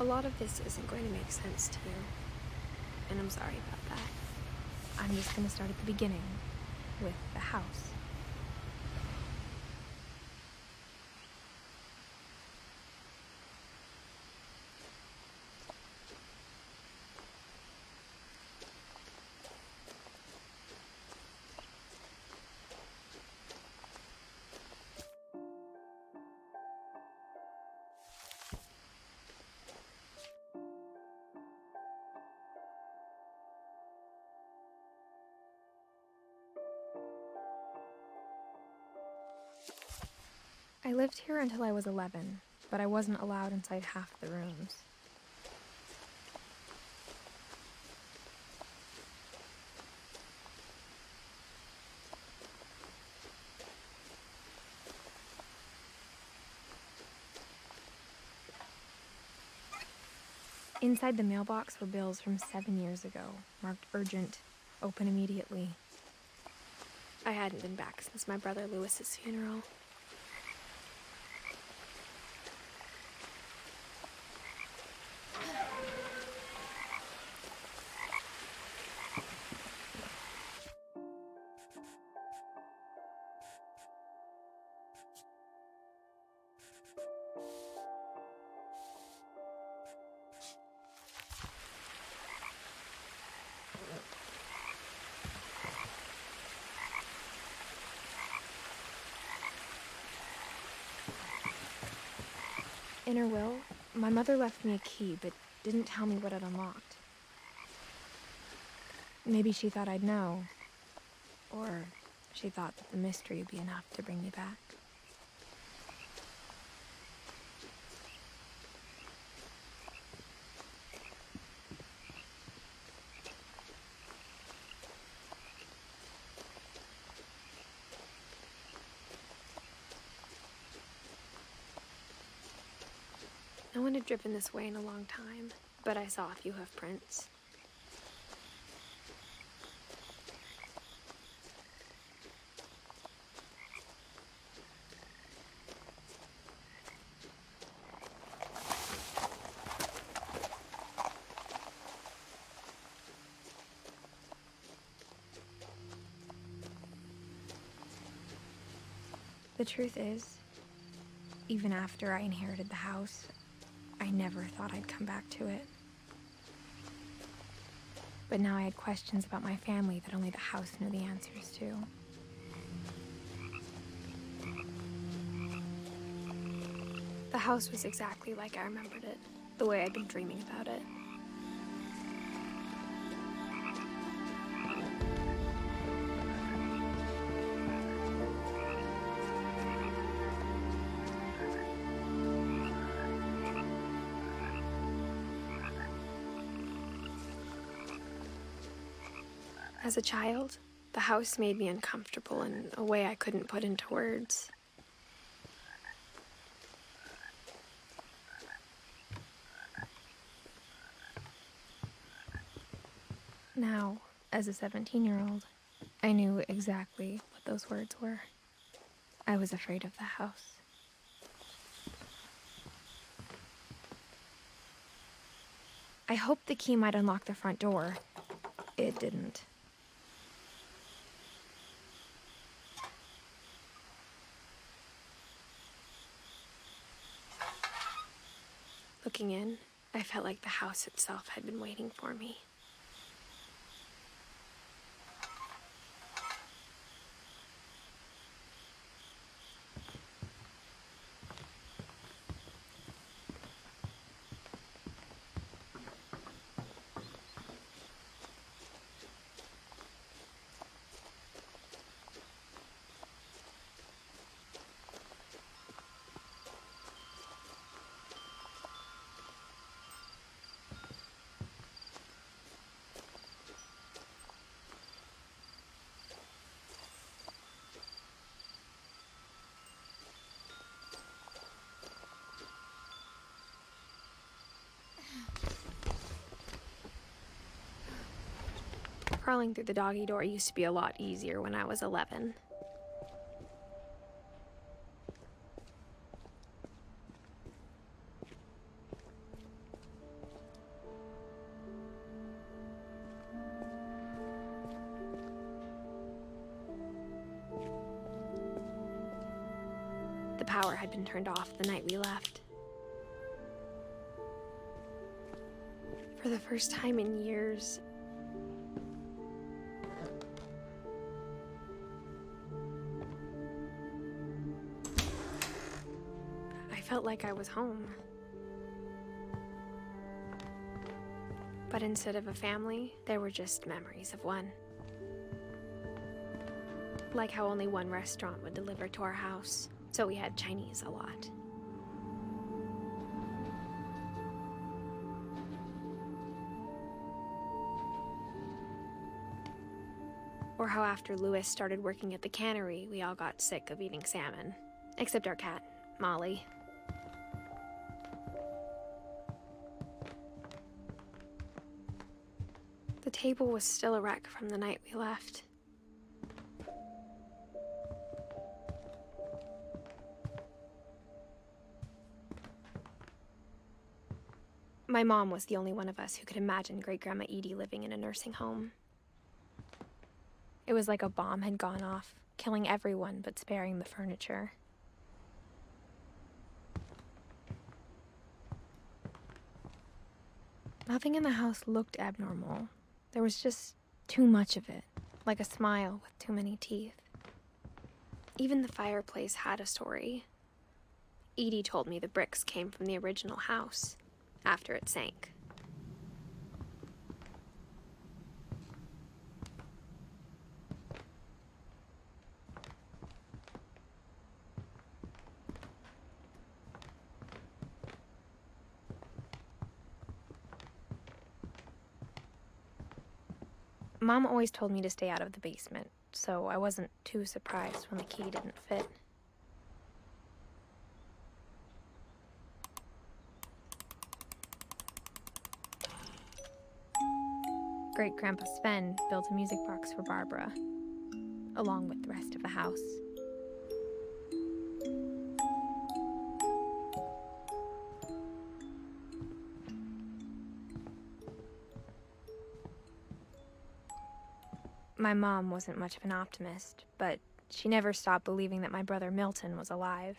A lot of this isn't going to make sense to you, and I'm sorry about that. I'm just going to start at the beginning, with the house. I lived here until I was 11, but I wasn't allowed inside half the rooms. Inside the mailbox were bills from 7 years ago, marked urgent, open immediately. I hadn't been back since my brother Lewis's funeral. In her will, my mother left me a key, but didn't tell me what it unlocked. Maybe she thought I'd know, or she thought that the mystery would be enough to bring me back. No one had driven this way in a long time, but I saw a few hoof prints. The truth is, even after I inherited the house, I never thought I'd come back to it. But now I had questions about my family that only the house knew the answers to. The house was exactly like I remembered it, the way I'd been dreaming about it. As a child, the house made me uncomfortable in a way I couldn't put into words. Now, as a 17-year-old, I knew exactly what those words were. I was afraid of the house. I hoped the key might unlock the front door. It didn't. Looking in, I felt like the house itself had been waiting for me. Crawling through the doggy door used to be a lot easier when I was 11. had been turned off the night we left. For the first time in years, I felt like I was home. But instead of a family, there were just memories of one. Like how only one restaurant would deliver to our house, so we had Chinese a lot. Or how after Louis started working at the cannery, we all got sick of eating salmon. Except our cat, Molly. The table was still a wreck from the night we left. My mom was the only one of us who could imagine Great-Grandma Edie living in a nursing home. It was like a bomb had gone off, killing everyone but sparing the furniture. Nothing in the house looked abnormal. There was just too much of it, like a smile with too many teeth. Even the fireplace had a story. Edie told me the bricks came from the original house, after it sank. Mom always told me to stay out of the basement, so I wasn't too surprised when the key didn't fit. Great-Grandpa Sven built a music box for Barbara, along with the rest of the house. My mom wasn't much of an optimist, but she never stopped believing that my brother Milton was alive.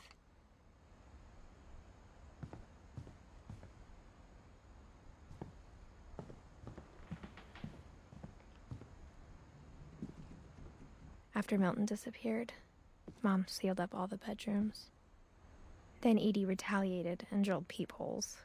After Milton disappeared, Mom sealed up all the bedrooms. Then Edie retaliated and drilled peepholes.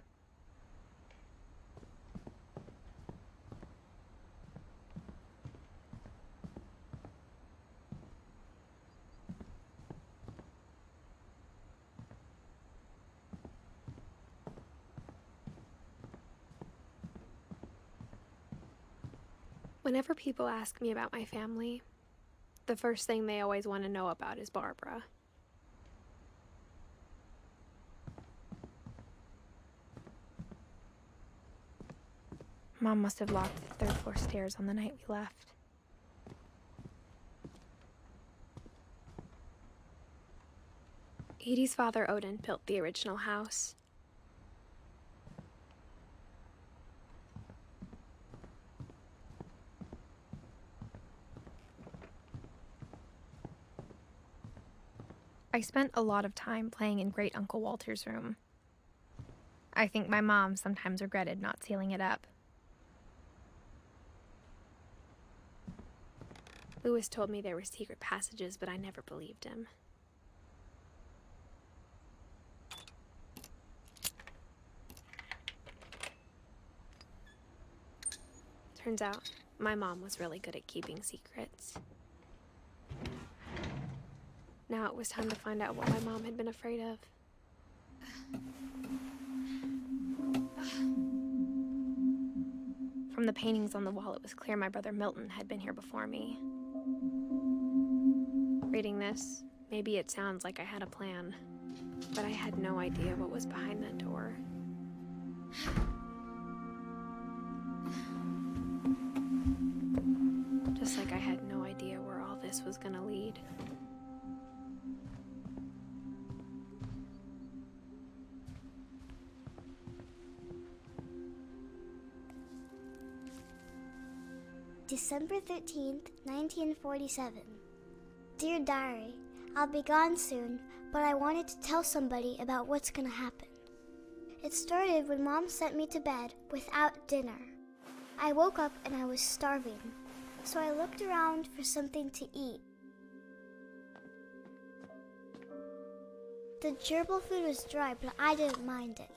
Whenever people ask me about my family, the first thing they always want to know about is Barbara. Mom must have locked the third floor stairs on the night we left. Edie's father, Odin, built the original house. I spent a lot of time playing in Great Uncle Walter's room. I think my mom sometimes regretted not sealing it up. Louis told me there were secret passages, but I never believed him. Turns out, my mom was really good at keeping secrets. Now it was time to find out what my mom had been afraid of. From the paintings on the wall, it was clear my brother Milton had been here before me. Reading this, maybe it sounds like I had a plan, but I had no idea what was behind that door. Just like I had no idea where all this was gonna lead. December 13th, 1947. Dear Diary, I'll be gone soon, but I wanted to tell somebody about what's gonna happen. It started when Mom sent me to bed without dinner. I woke up and I was starving, so I looked around for something to eat. The gerbil food was dry, but I didn't mind it.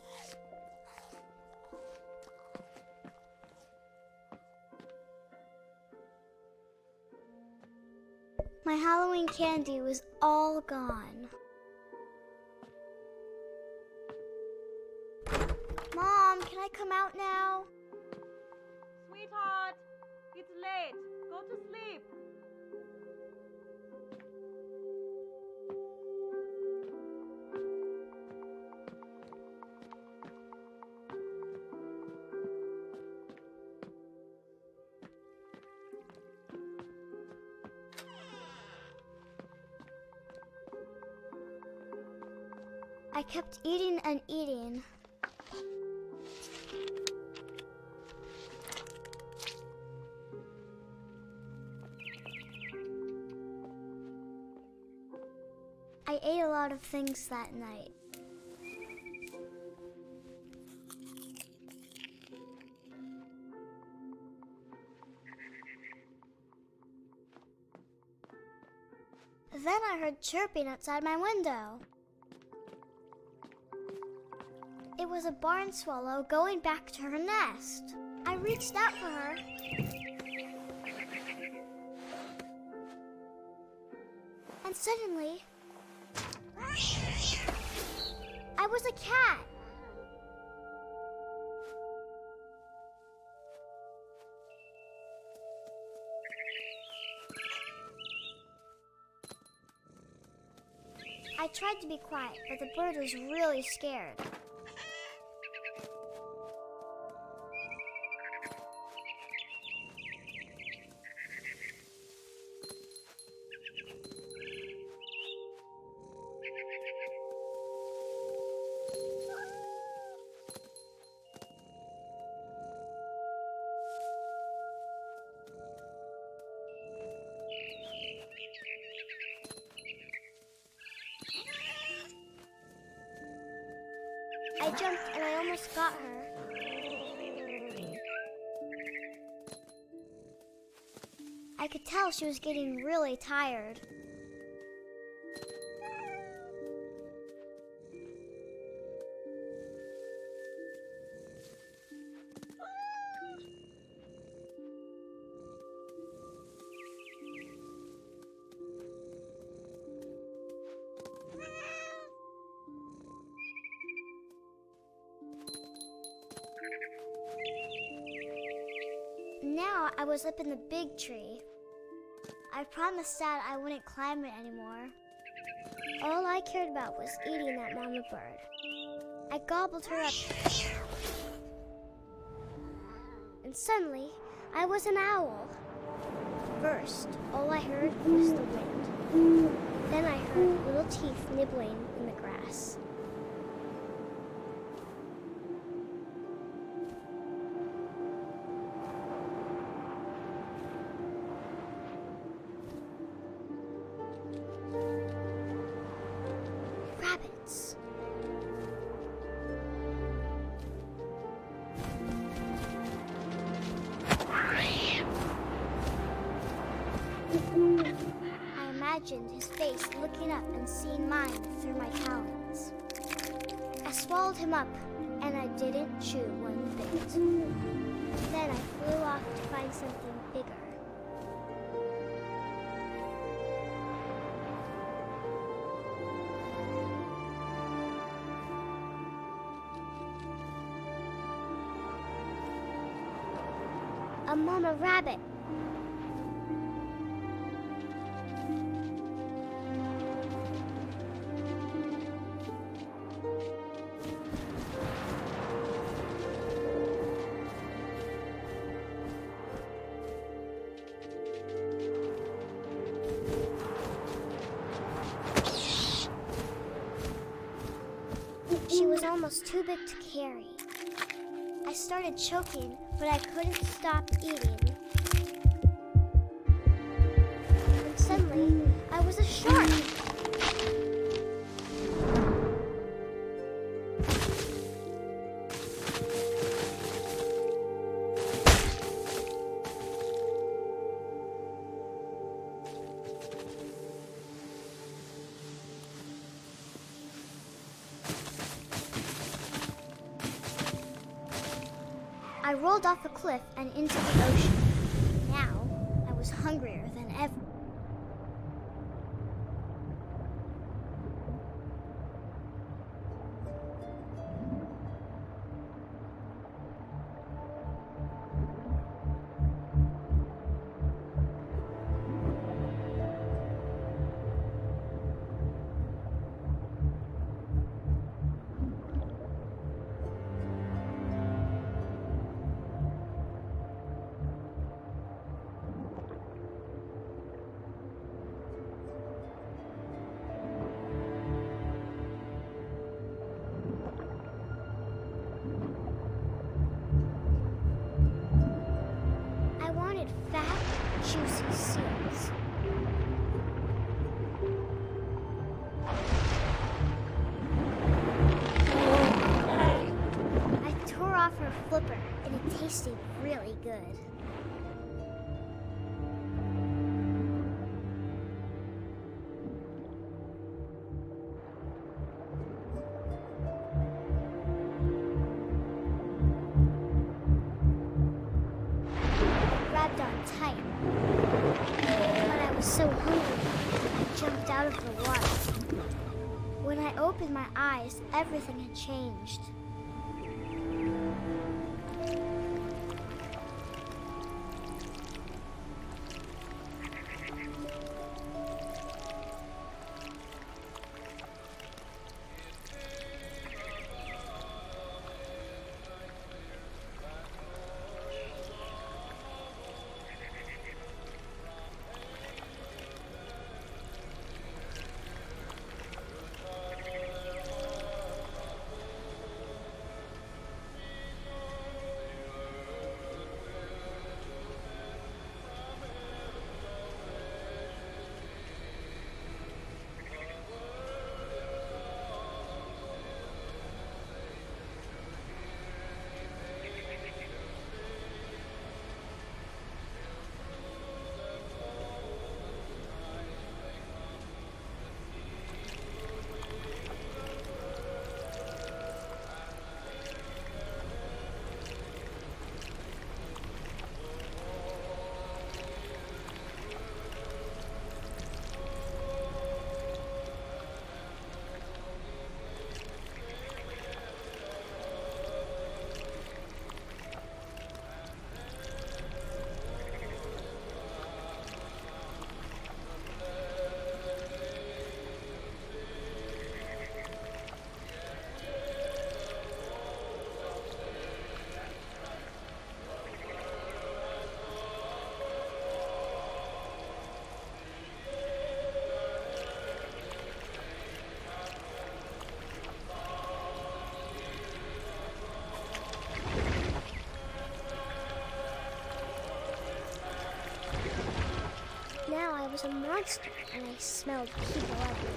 My Halloween candy was all gone. Mom, can I come out now? Sweetheart, it's late. Go to sleep. I kept eating and eating. I ate a lot of things that night. Then I heard chirping outside my window. It was a barn swallow going back to her nest. I reached out for her. And suddenly, I was a cat. I tried to be quiet, but the bird was really scared. I jumped and I almost got her. I could tell she was getting really tired. Now I was up in the big tree. I promised Dad I wouldn't climb it anymore. All I cared about was eating that mama bird. I gobbled her up. And suddenly, I was an owl. First, all I heard was the wind. Then I heard little teeth nibbling in the grass. Rabbits. I imagined his face looking up and seeing mine through my talons. I swallowed him up, and I didn't chew one bit. Then I flew off to find something bigger. A mama rabbit. She was almost too big to carry. I started choking, but I couldn't stop eating. And suddenly, I was a shark. rolled off a cliff and into the ocean. Now, I was hungrier than ever. I wanted fat, juicy seals. I tore off her flipper, and it tasted really good. Grabbed on tight. But I was so hungry, I jumped out of the water. When I opened my eyes, everything had changed. Now I was a monster, and I smelled people everywhere.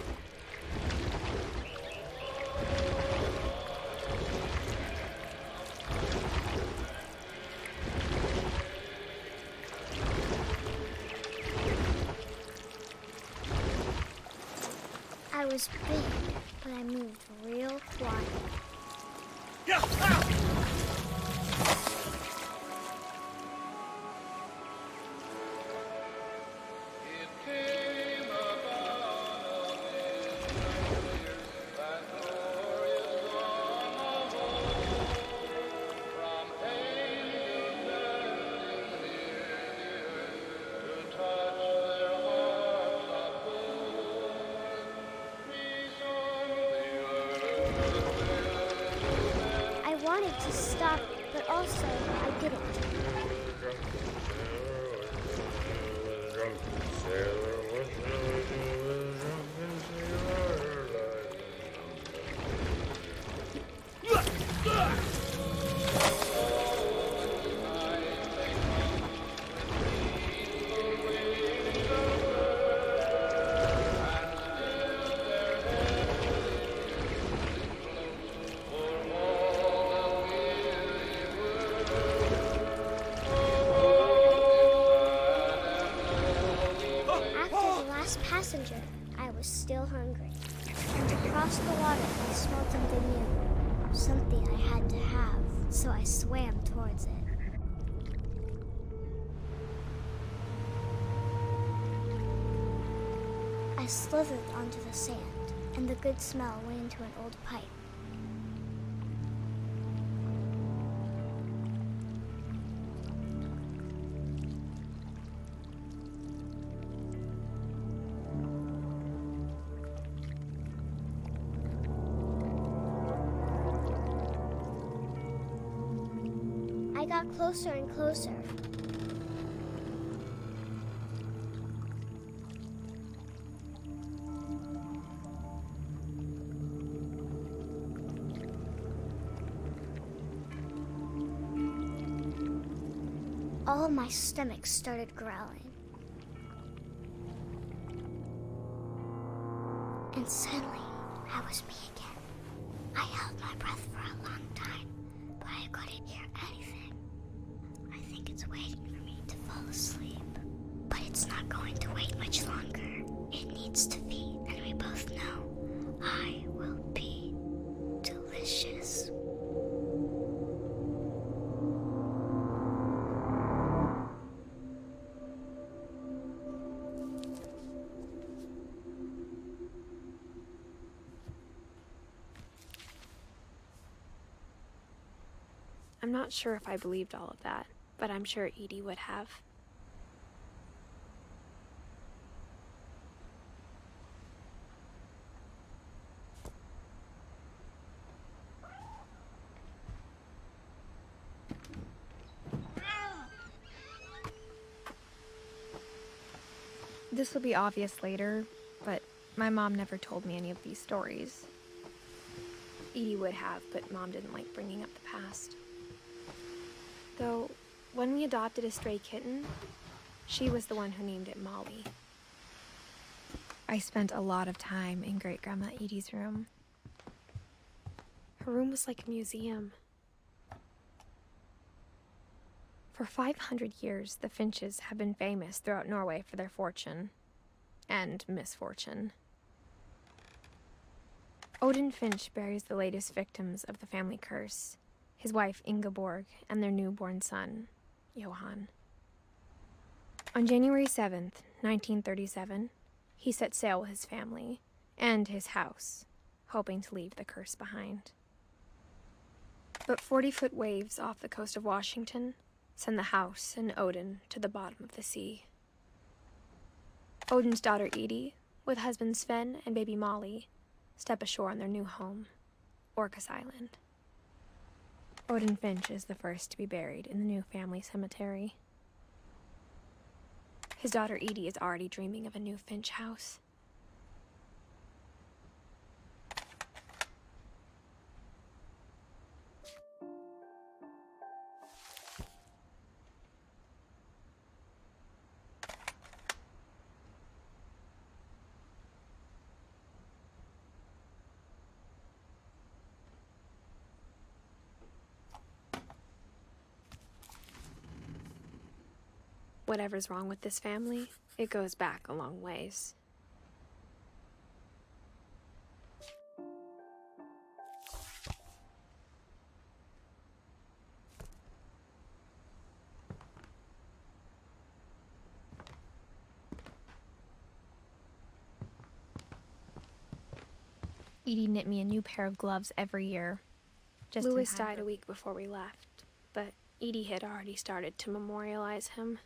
I was big, but I moved real quiet. I wanted to stop, but also I didn't. Passenger, I was still hungry. And across the water, I smelled something new. Something I had to have, so I swam towards it. I slithered onto the sand, and the good smell went into an old pipe. I got closer and closer. All of my stomach started growling. And suddenly, I was me again. I held my breath for a long time, but I couldn't hear anything. I think it's waiting for me to fall asleep. But it's not going to wait much longer. It needs to feed, and we both know I will be delicious. I'm not sure if I believed all of that, but I'm sure Edie would have. This will be obvious later, but my mom never told me any of these stories. Edie would have, but Mom didn't like bringing up the past. Though, when we adopted a stray kitten, she was the one who named it Molly. I spent a lot of time in Great-Grandma Edie's room. Her room was like a museum. For 500 years, the Finches have been famous throughout Norway for their fortune and misfortune. Odin Finch buries the latest victims of the family curse, his wife Ingeborg and their newborn son, Johan. On January 7th, 1937, he set sail with his family and his house, hoping to leave the curse behind. But 40-foot waves off the coast of Washington send the house and Odin to the bottom of the sea. Odin's daughter Edie, with husband Sven and baby Molly, step ashore on their new home, Orcas Island. Odin Finch is the first to be buried in the new family cemetery. His daughter Edie is already dreaming of a new Finch house. Whatever's wrong with this family, it goes back a long ways. Edie knit me a new pair of gloves every year. Louis died a week before we left, but Edie had already started to memorialize him.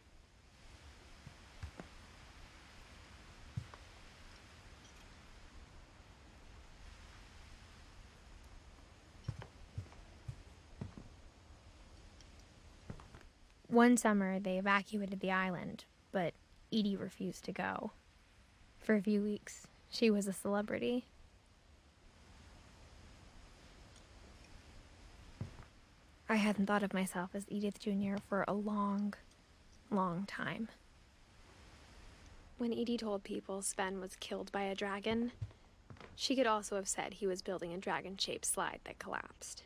One summer, they evacuated the island, but Edie refused to go. For a few weeks, she was a celebrity. I hadn't thought of myself as Edith Jr. for a long, long time. When Edie told people Sven was killed by a dragon, she could also have said he was building a dragon-shaped slide that collapsed.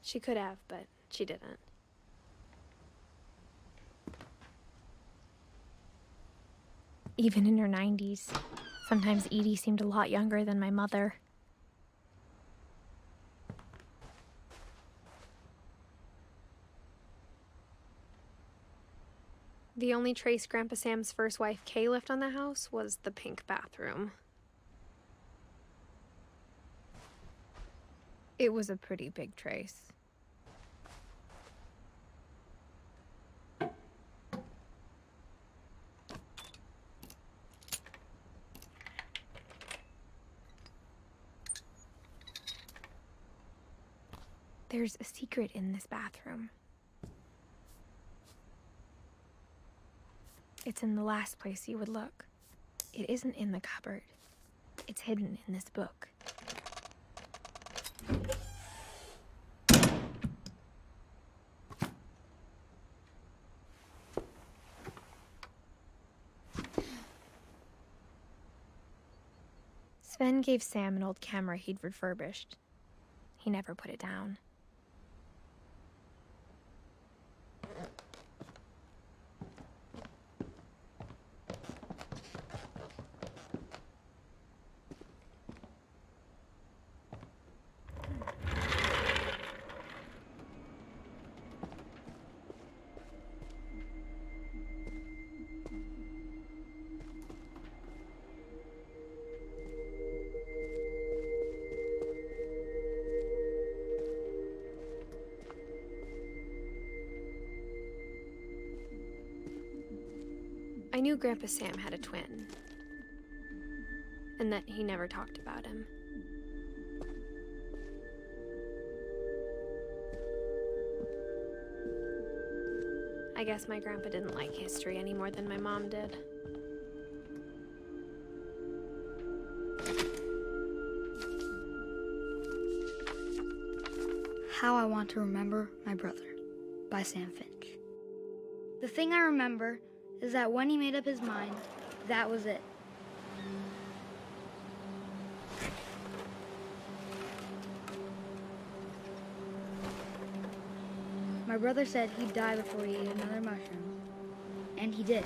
She could have, but she didn't. Even in her 90s, sometimes Edie seemed a lot younger than my mother. The only trace Grandpa Sam's first wife, Kay, left on the house was the pink bathroom. It was a pretty big trace. There's a secret in this bathroom. It's in the last place you would look. It isn't in the cupboard. It's hidden in this book. Sven gave Sam an old camera he'd refurbished. He never put it down. I knew Grandpa Sam had a twin, and that he never talked about him. I guess my grandpa didn't like history any more than my mom did. How I Want to Remember My Brother by Sam Finch. The thing I remember is that when he made up his mind, that was it. My brother said he'd die before he ate another mushroom, and he did.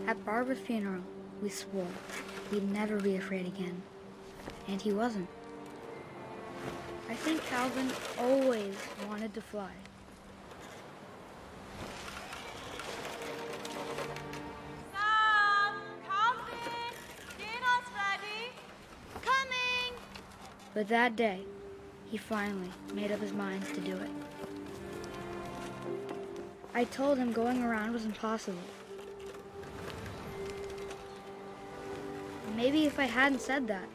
At Barbara's funeral, we swore we'd never be afraid again, and he wasn't. I think Calvin always wanted to fly. Sam! Calvin! Dinner's ready! Coming! But that day, he finally made up his mind to do it. I told him going around was impossible. Maybe if I hadn't said that,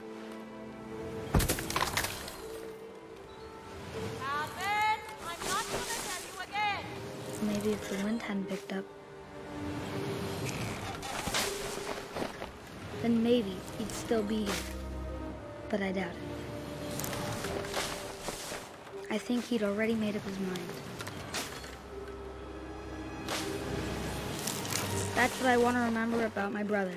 Calvin! I'm not gonna tell you again! maybe if the wind hadn't picked up, then maybe he'd still be here. But I doubt it. I think he'd already made up his mind. That's what I want to remember about my brother.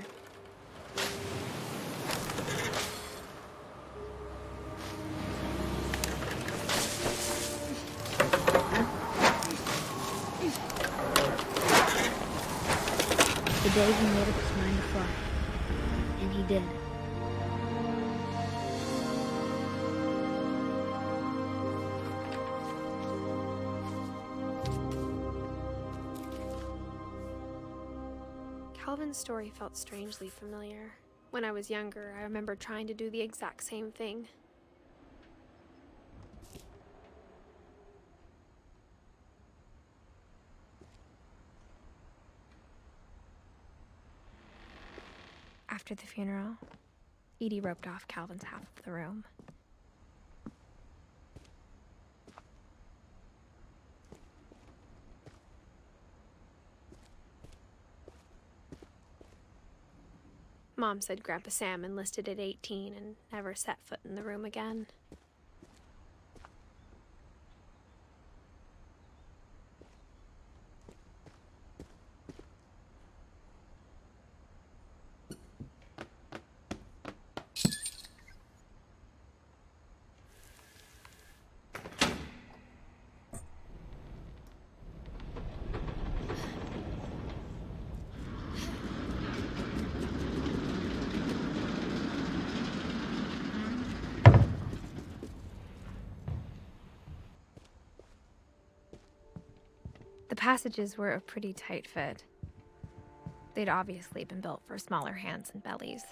The day he made up his mind to fly. And he did. Calvin's story felt strangely familiar. When I was younger, I remember trying to do the exact same thing. After the funeral, Edie roped off Calvin's half of the room. Mom said Grandpa Sam enlisted at 18 and never set foot in the room again. The passages were a pretty tight fit. They'd obviously been built for smaller hands and bellies.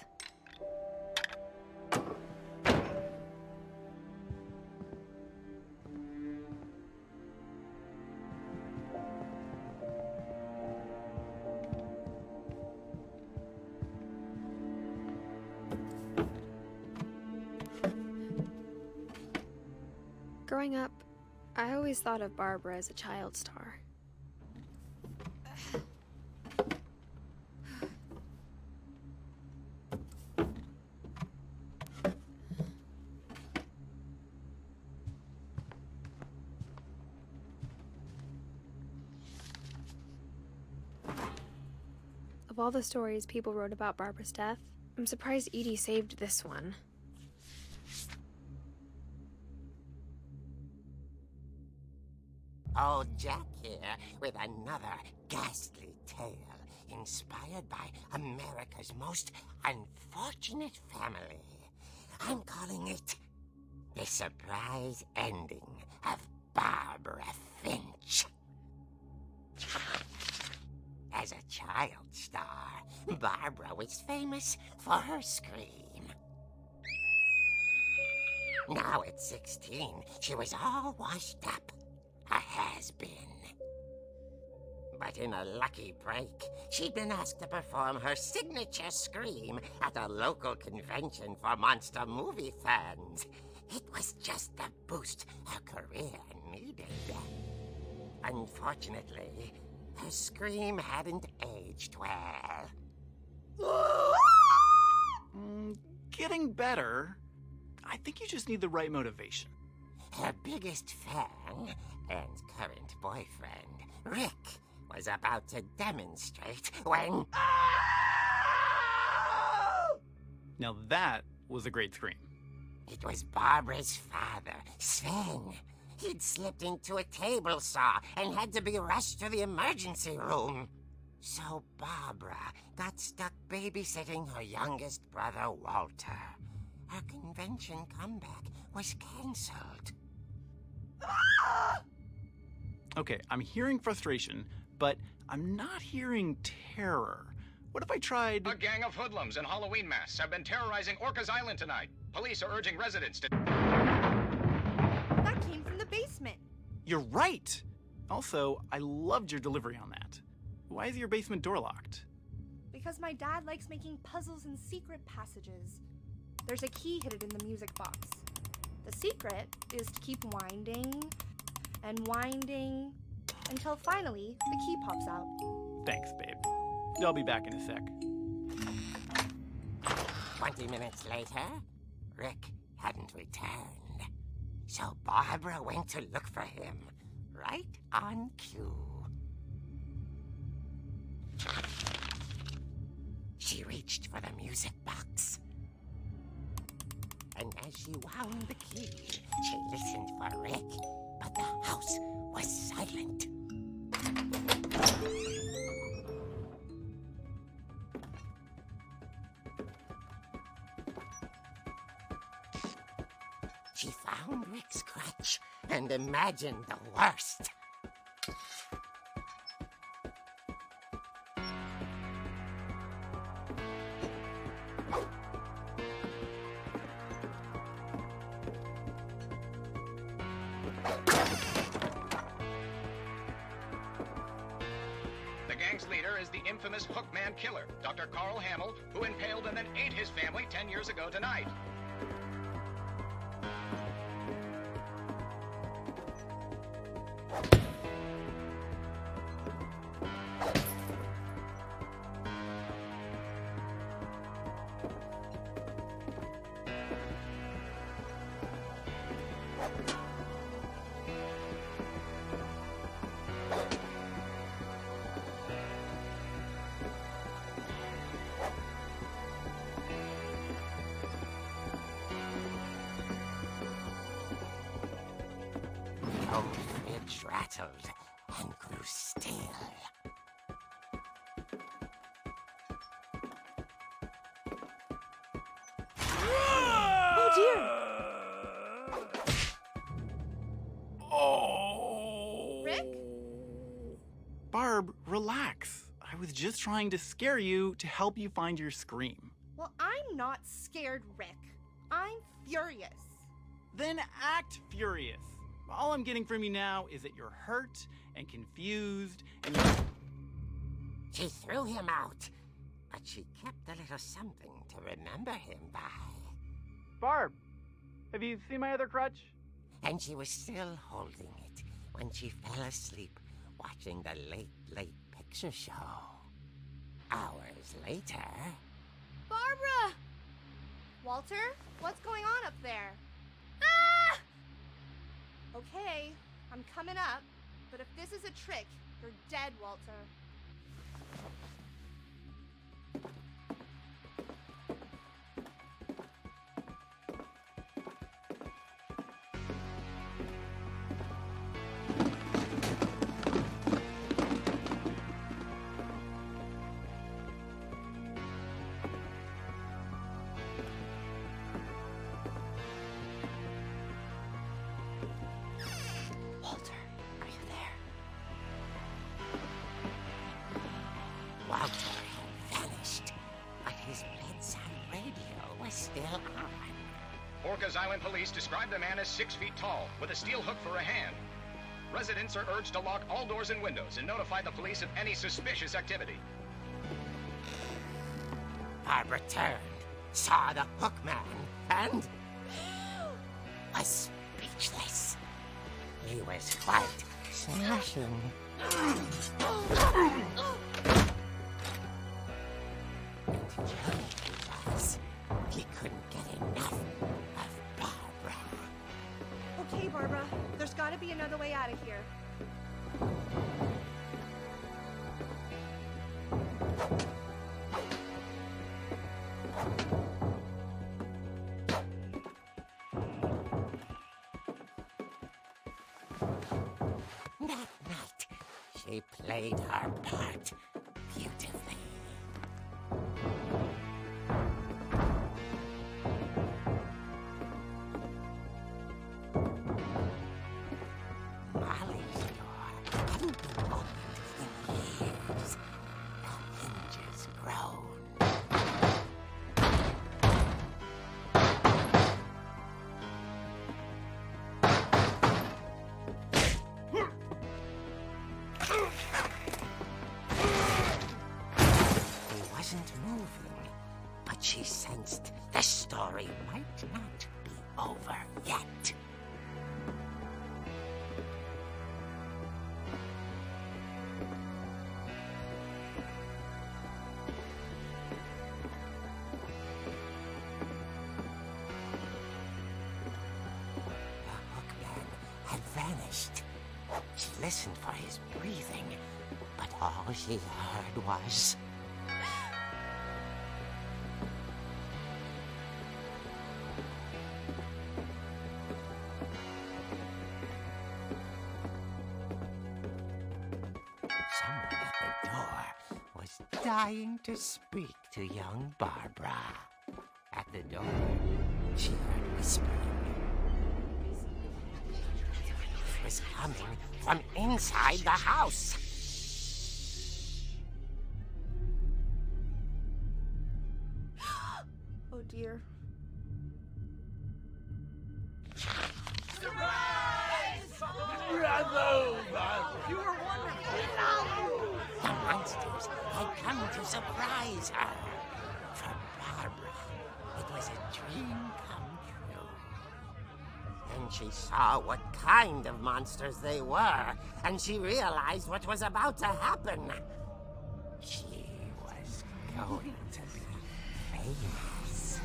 Growing up, I always thought of Barbara as a child star. Of all the stories people wrote about Barbara's death, I'm surprised Edie saved this one. Old Jack here with another ghastly tale inspired by America's most unfortunate family. I'm calling it The Surprise Ending of Barbara Finch. As a child star, Barbara was famous for her scream. Now at 16, she was all washed up. A has-been. But in a lucky break, she'd been asked to perform her signature scream at a local convention for monster movie fans. It was just the boost her career needed. Unfortunately, her scream hadn't aged well. Getting better. I think you just need the right motivation. Her biggest fan and current boyfriend, Rick, was about to demonstrate when... Now that was a great scream. It was Barbara's father, Sven. He'd slipped into a table saw and had to be rushed to the emergency room. So Barbara got stuck babysitting her youngest brother, Walter. Her convention comeback was cancelled. Okay, I'm hearing frustration, but I'm not hearing terror. What if I tried... A gang of hoodlums in Halloween masks have been terrorizing Orcas Island tonight. Police are urging residents to... That came from the basement. You're right! Also, I loved your delivery on that. Why is your basement door locked? Because my dad likes making puzzles and secret passages. There's a key hidden in the music box. The secret is to keep winding and winding until finally the key pops out. Thanks, babe. I'll be back in a sec. 20 minutes later, Rick hadn't returned. So Barbara went to look for him, right on cue. She reached for the music box. And as she wound the key, she listened for Rick, but the house was silent. She found Rick's crutch and imagined the worst. The gang's leader is the infamous Hookman killer, Dr. Carl Hamill, who impaled and then ate his family 10 years ago tonight. The old fridge rattled and grew still. Oh dear! Oh! Rick? Barb, relax. I was just trying to scare you to help you find your scream. Well, I'm not scared, Rick. I'm furious. Then act furious. All I'm getting from you now is that you're hurt and confused and you're... She threw him out, but she kept a little something to remember him by. Barb, have you seen my other crutch? And she was still holding it when she fell asleep watching the late picture show. Hours later... Barbara! Walter, what's going on up there? Ah! Okay, I'm coming up, but if this is a trick, you're dead, Walter. Walter, are you there? Walter had vanished, but his bedside radio was still on. Orcas Island police describe the man as 6 feet tall, with a steel hook for a hand. Residents are urged to lock all doors and windows and notify the police of any suspicious activity. Barbara turned, saw the hook man, and was speechless. He was quite smashing. And he couldn't get enough of Barbara. Okay, Barbara, there's gotta be another way out of here. That night, she played her part beautifully. Molly's door hadn't been opened in years. The hinges groaned. He wasn't moving, but she sensed the story might not be over yet. The hookman had vanished. She listened for his breathing, but all she heard was... someone at the door was dying to speak to young Barbara. At the door, she heard whispering. It was coming from inside the house. Oh dear. The monsters had come to surprise her. For Barbara, it was a dream come true. Then she saw what kind of monsters they were, and she realized what was about to happen. She was going to be famous.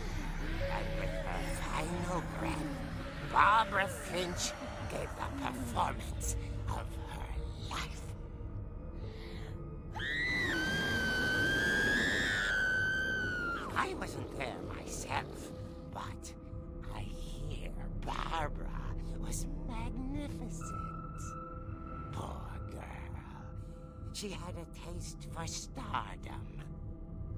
And with her final breath, Barbara Flinch gave the performance of her life. I wasn't there myself, but I hear Barbara was magnificent. Poor girl. She had a taste for stardom.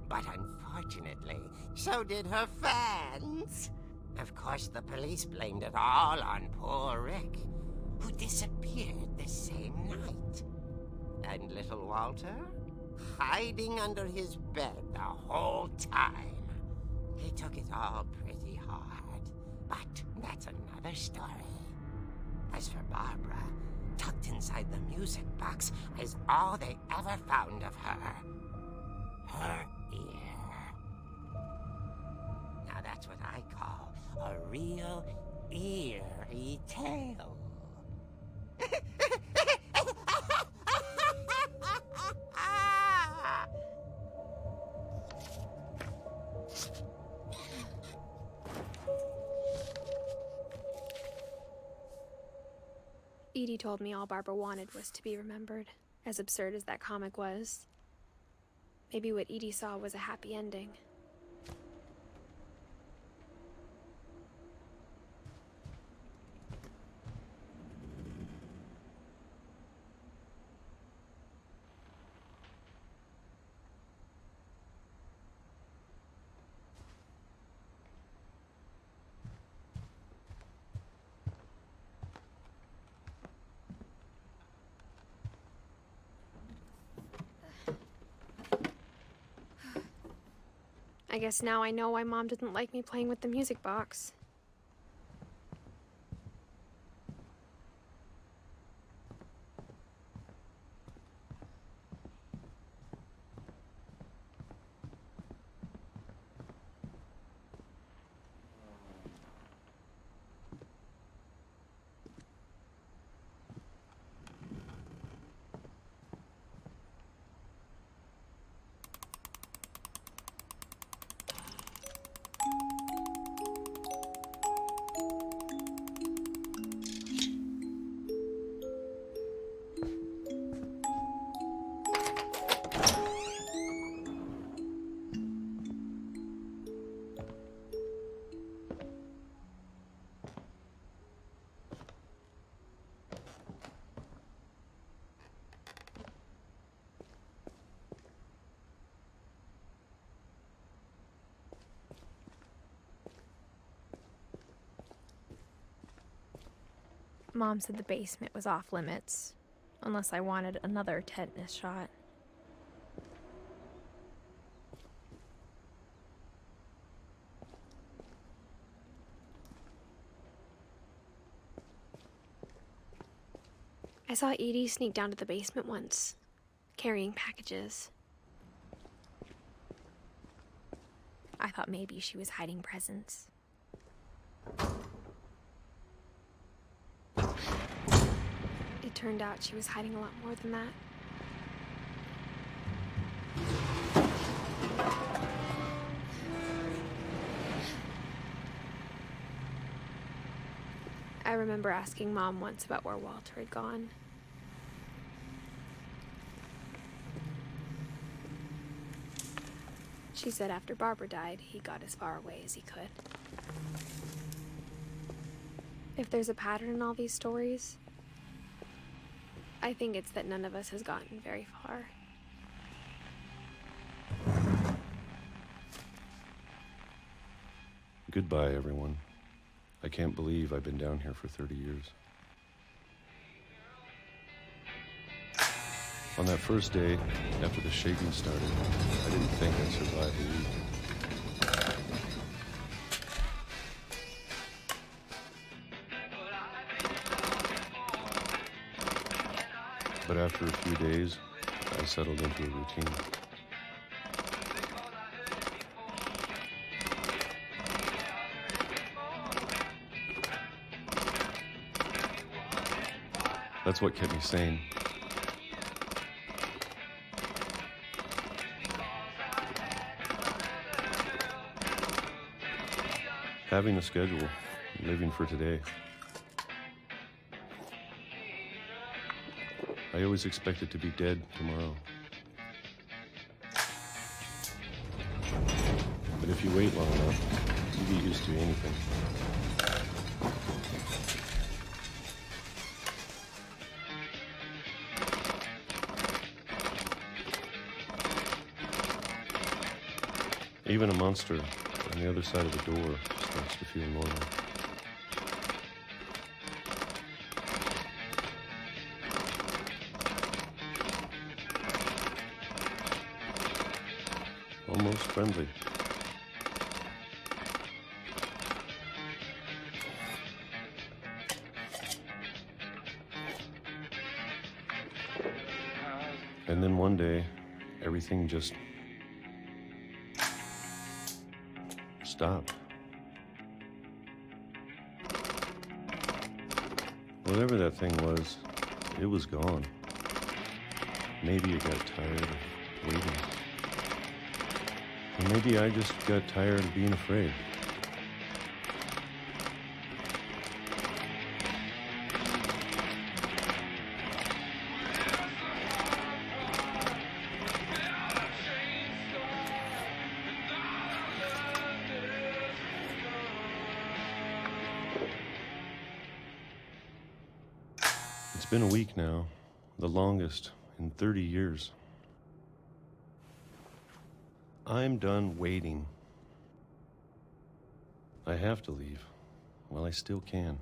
But unfortunately, so did her fans. Of course, the police blamed it all on poor Rick, who disappeared the same night. A And little Walter? Hiding under his bed the whole time. He took it all pretty hard. But that's another story. As for Barbara, tucked inside the music box is all they ever found of her. Her ear. Now that's what I call a real eerie tale. Edie told me all Barbara wanted was to be remembered, as absurd as that comic was. Maybe what Edie saw was a happy ending. I guess now I know why Mom didn't like me playing with the music box. Mom said the basement was off limits, unless I wanted another tetanus shot. I saw Edie sneak down to the basement once, carrying packages. I thought maybe she was hiding presents. It turned out she was hiding a lot more than that. I remember asking Mom once about where Walter had gone. She said after Barbara died, he got as far away as he could. If there's a pattern in all these stories, I think it's that none of us has gotten very far. Goodbye, everyone. I can't believe I've been down here for 30 years. On that first day, after the shaking started, I didn't think I'd survive a week. But after a few days, I settled into a routine. That's what kept me sane. Having a schedule, living for today. I always expected to be dead tomorrow. But if you wait long enough, you get used to anything. Even a monster on the other side of the door starts to feel normal. almost friendly. And then one day, everything just stopped. Whatever that thing was, it was gone. Maybe it got tired of waiting. Or maybe I just got tired of being afraid. It's been a week now, the longest in 30 years. I'm done waiting. I have to leave while I still can.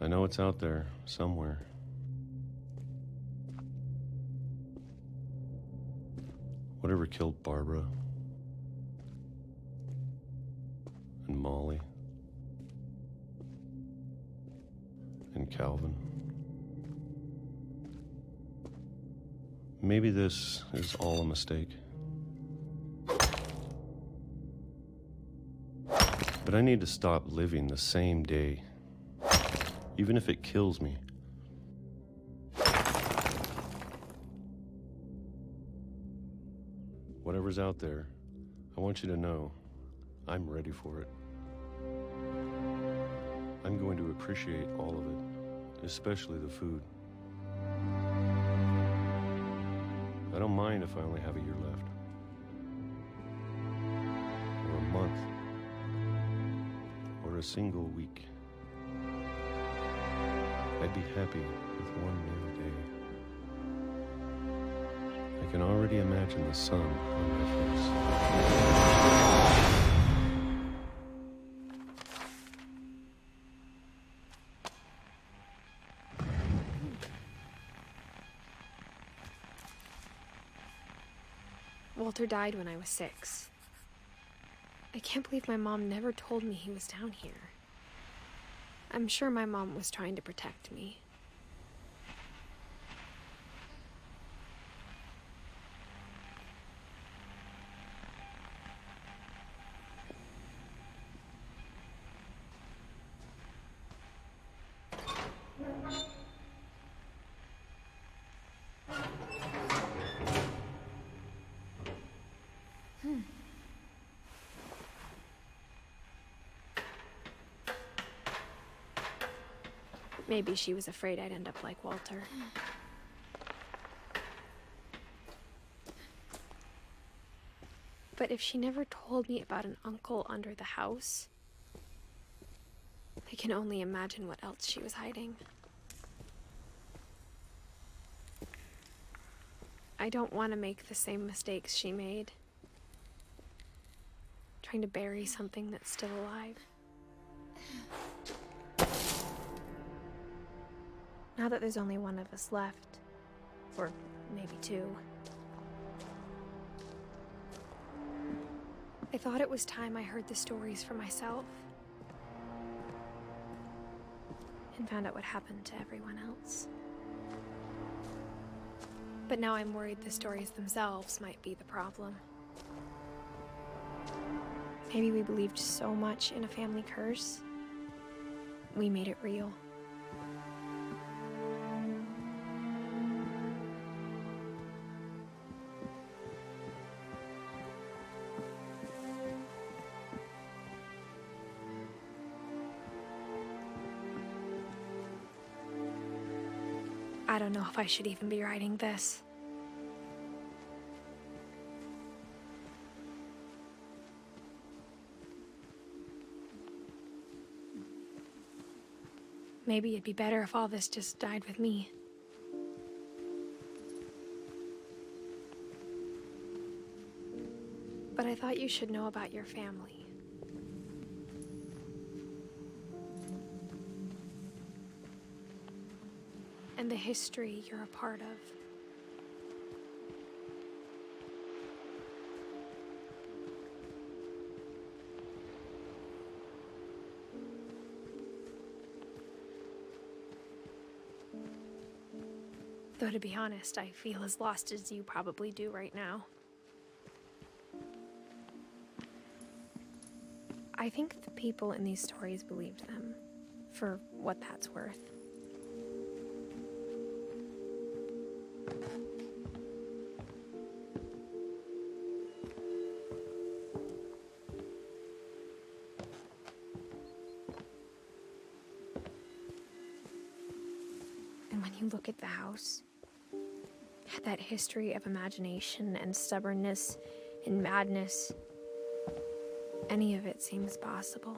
I know it's out there, somewhere. Whatever killed Barbara and Molly and Calvin. Maybe this is all a mistake. But I need to stop living the same day. Even if it kills me. Whatever's out there, I want you to know I'm ready for it. I'm going to appreciate all of it, especially the food. I don't mind if I only have a year left. Or a month. Or a single week. I'd be happy with one new day. I can already imagine the sun on my face. Walter died when I was 6. I can't believe my mom never told me he was down here. I'm sure my mom was trying to protect me. Maybe she was afraid I'd end up like Walter. But if she never told me about an uncle under the house, I can only imagine what else she was hiding. I don't want to make the same mistakes she made. Trying to bury something that's still alive. Now that there's only one of us left, or maybe 2, I thought it was time I heard the stories for myself and found out what happened to everyone else. But now I'm worried the stories themselves might be the problem. Maybe we believed so much in a family curse, we made it real. I don't know if I should even be writing this. Maybe it'd be better if all this just died with me. But I thought you should know about your family. And the history you're a part of. Though to be honest, I feel as lost as you probably do right now. I think the people in these stories believed them, for what that's worth. And when you look at the house, that history of imagination and stubbornness and madness, any of it seems possible.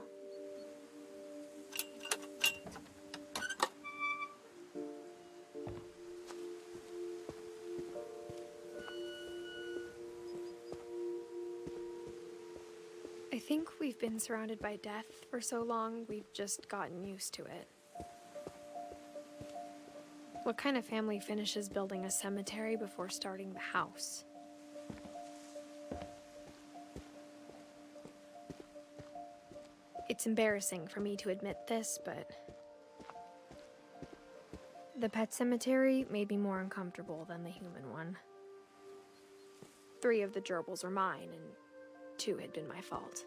I think we've been surrounded by death for so long, we've just gotten used to it. What kind of family finishes building a cemetery before starting the house? It's embarrassing for me to admit this, but the pet cemetery made me more uncomfortable than the human one. 3 of the gerbils are mine, and 2 had been my fault.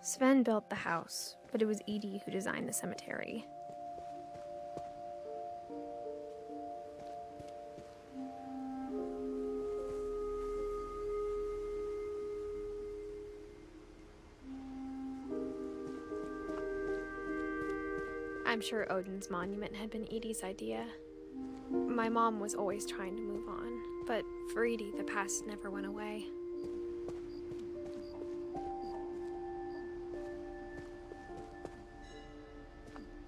Sven built the house, but it was Edie who designed the cemetery. I'm sure Odin's monument had been Edie's idea. My mom was always trying to move on, but for Edie, the past never went away.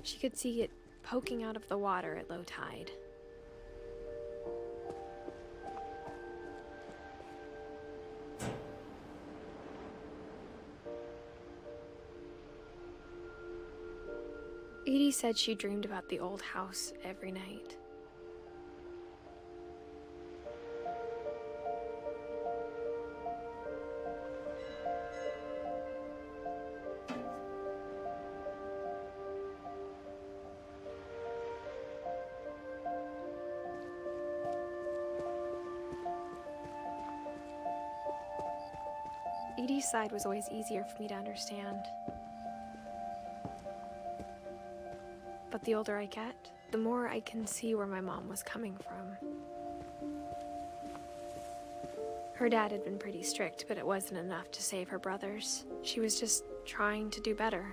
She could see it poking out of the water at low tide. Edie said she dreamed about the old house every night. Edie's side was always easier for me to understand. But the older I get, the more I can see where my mom was coming from. Her dad had been pretty strict, but it wasn't enough to save her brothers. She was just trying to do better.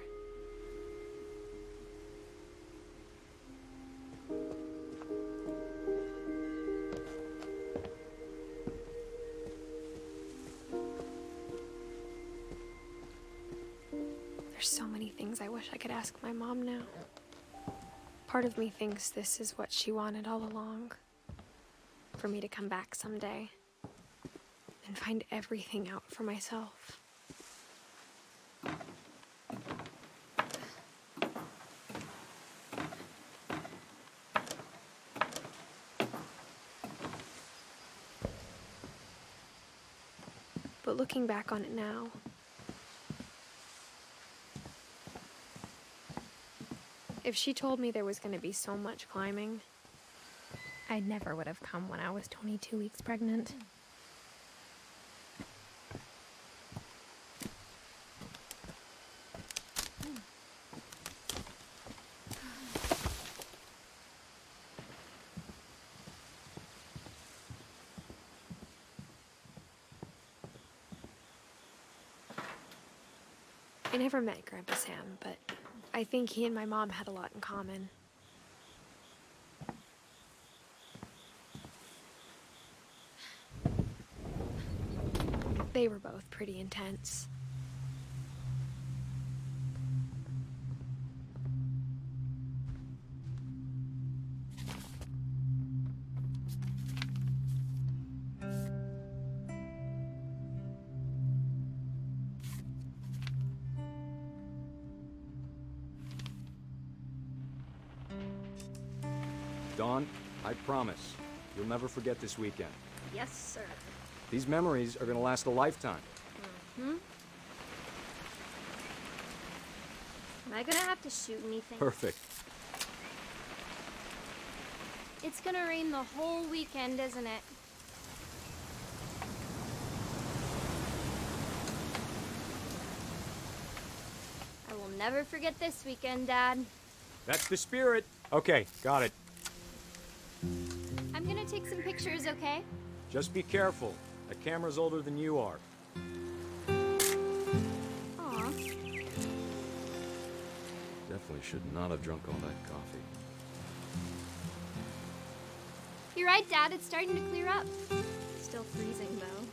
There's so many things I wish I could ask my mom now. Part of me thinks this is what she wanted all along. For me to come back someday and find everything out for myself. But looking back on it now, if she told me there was going to be so much climbing, I never would have come when I was 22 weeks pregnant. I never met Grandpa Sam, but I think he and my mom had a lot in common. They were both pretty intense. Dawn, I promise, you'll never forget this weekend. Yes, sir. These memories are gonna last a lifetime. Am I gonna have to shoot anything? Perfect. It's gonna rain the whole weekend, isn't it? I will never forget this weekend, Dad. That's the spirit. Okay, got it. I'm gonna take some pictures, okay? Just be careful. That camera's older than you are. Aw. Definitely should not have drunk all that coffee. You're right, Dad. It's starting to clear up. Still freezing, though.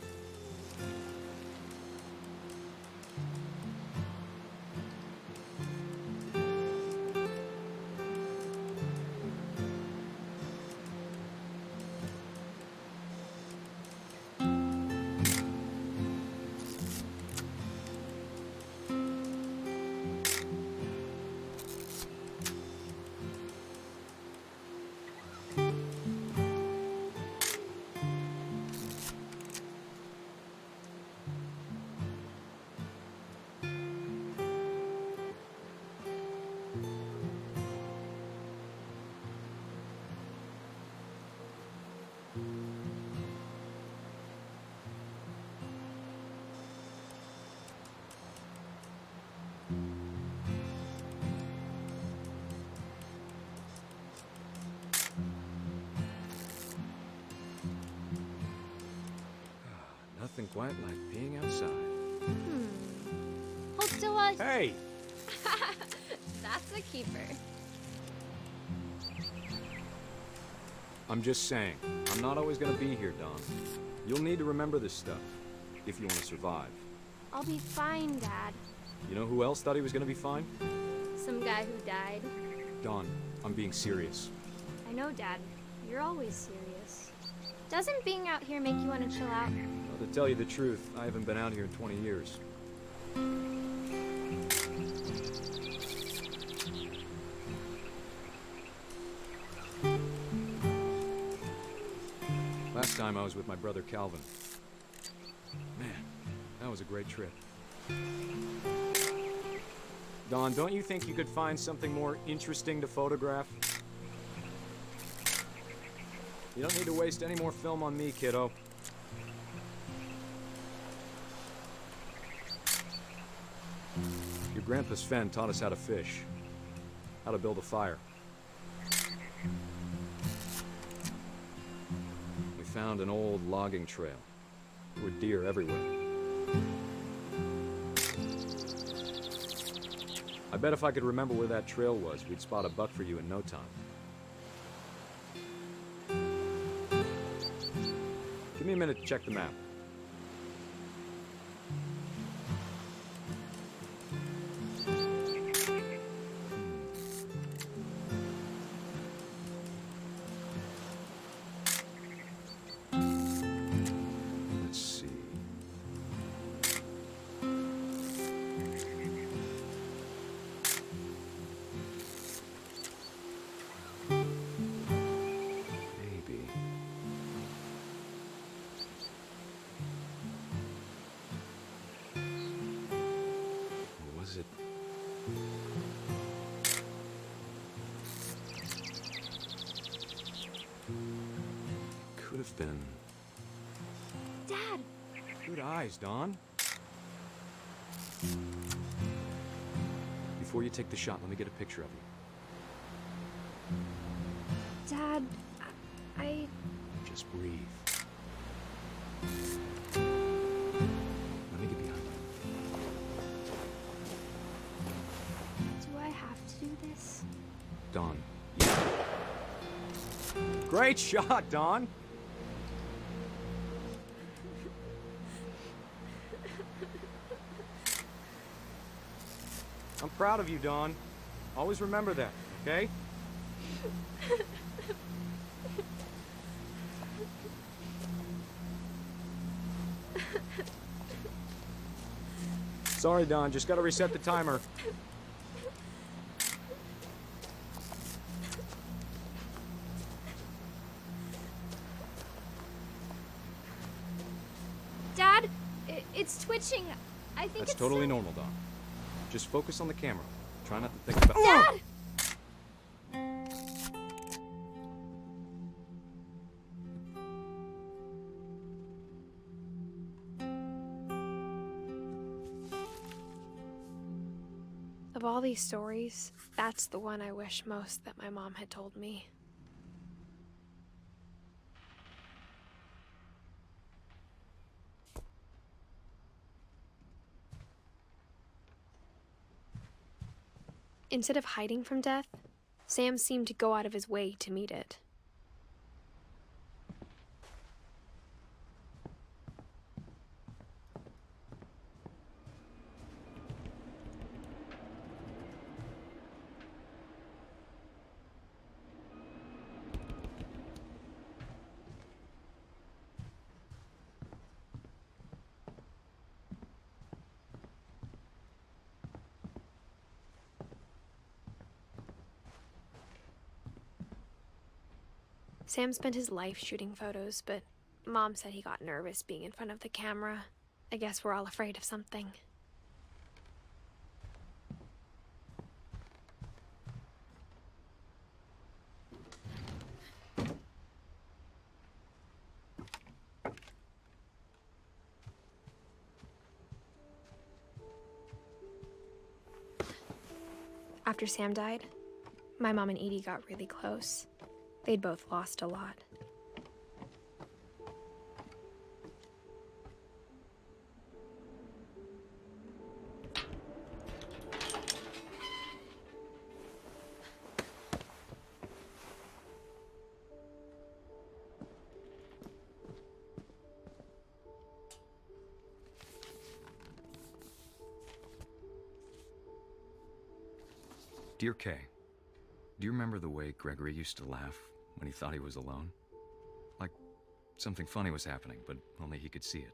Nothing quite like being outside. Hold still while I... Hey! That's a keeper. I'm just saying, I'm not always gonna be here, Dawn. You'll need to remember this stuff, if you want to survive. I'll be fine, Dad. You know who else thought he was gonna be fine? Some guy who died. Dawn, I'm being serious. I know, Dad. You're always serious. Doesn't being out here make you want to chill out? Well, to tell you the truth, I haven't been out here in 20 years. Last time I was with my brother Calvin. Man, that was a great trip. Dawn, don't you think you could find something more interesting to photograph? You don't need to waste any more film on me, kiddo. Your grandpa Sven taught us how to fish, how to build a fire. We found an old logging trail. There were deer everywhere. I bet if I could remember where that trail was, we'd spot a buck for you in no time. Give me a minute to check the map. Let's see. Maybe. Or was it? Could have been. Dad! Good eyes, Dawn. Before you take the shot, let me get a picture of you. Dad, I... Just breathe. Let me get behind you. Do I have to do this? Dawn. Yeah. Great shot, Dawn. I'm proud of you, Dawn. Always remember that, okay? Sorry, Dawn. Just gotta reset the timer. Dad, it's twitching. I think That's it's totally normal, Dawn. Just focus on the camera. Try not to think about— Dad! Of all these stories, that's the one I wish most that my mom had told me. Instead of hiding from death, Sam seemed to go out of his way to meet it. Sam spent his life shooting photos, but Mom said he got nervous being in front of the camera. I guess we're all afraid of something. After Sam died, my mom and Edie got really close. They'd both lost a lot. Dear Kay, do you remember the way Gregory used to laugh when he thought he was alone? Like something funny was happening, but only he could see it.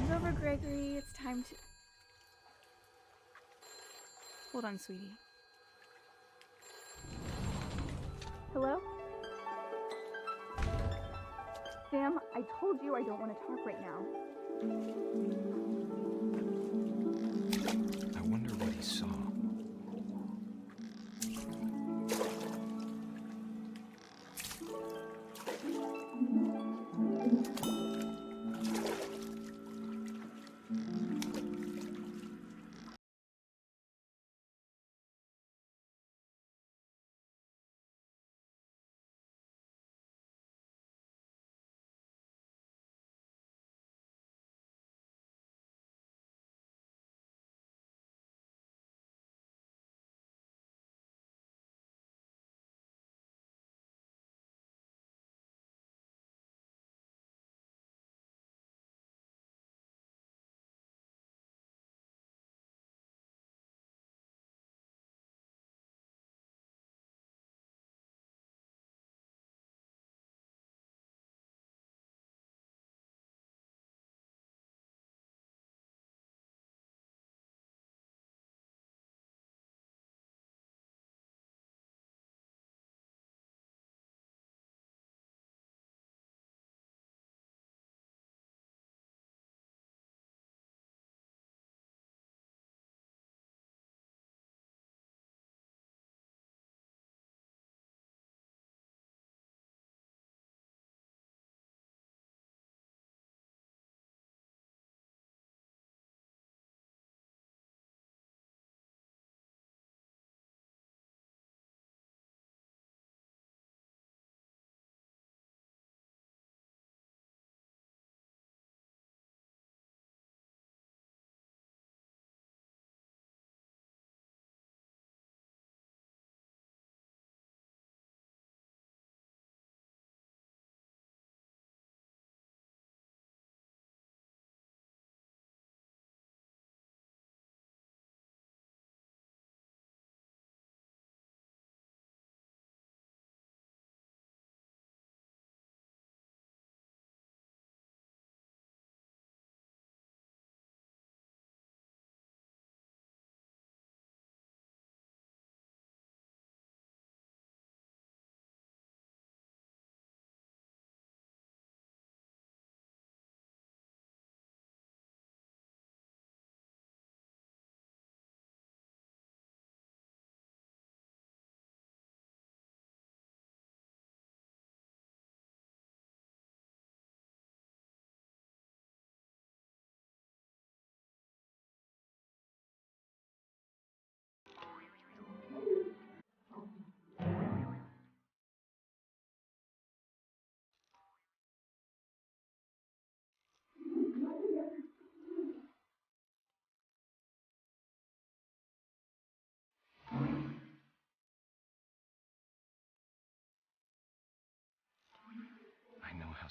That's over, Gregory. It's time to... Hold on, sweetie. Hello? Sam, I told you I don't want to talk right now. I wonder what he saw.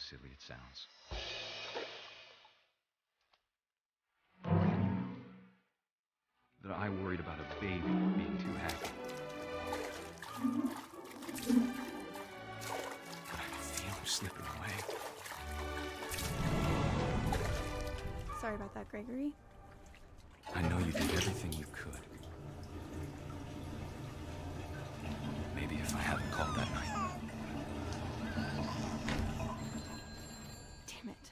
silly it sounds. That I worried about a baby being too happy. But I feel him slipping away. Sorry about that, Gregory. I know you did everything you could. Maybe if I hadn't called that night. Damn it.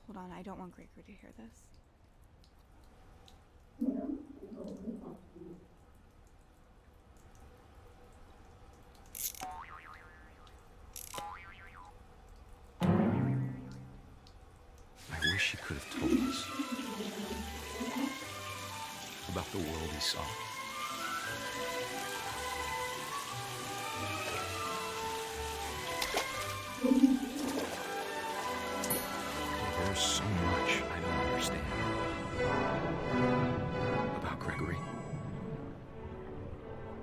Hold on, I don't want Gregory to hear this. I wish he could have told us about the world he saw. There's so much I don't understand about Gregory,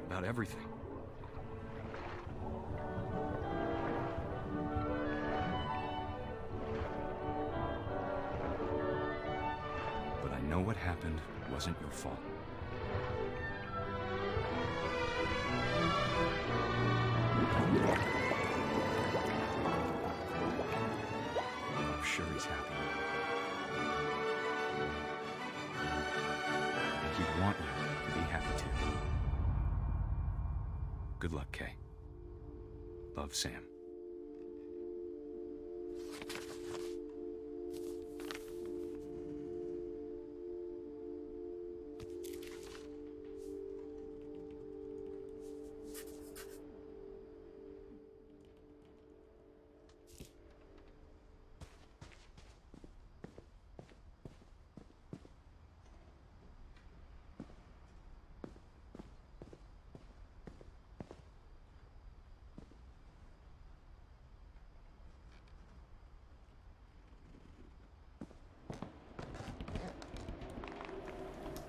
about everything. But I know what happened wasn't your fault. I'm sure he's happy. And he'd want you to be happy too. Good luck, Kay. Love, Sam.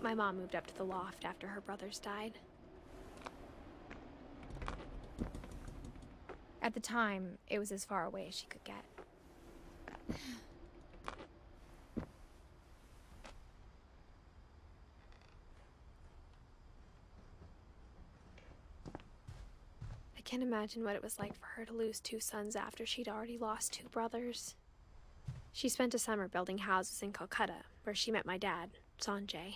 My mom moved up to the loft after her brothers died. At the time, it was as far away as she could get. I can't imagine what it was like for her to lose 2 sons after she'd already lost 2 brothers. She spent a summer building houses in Calcutta, where she met my dad, Sanjay.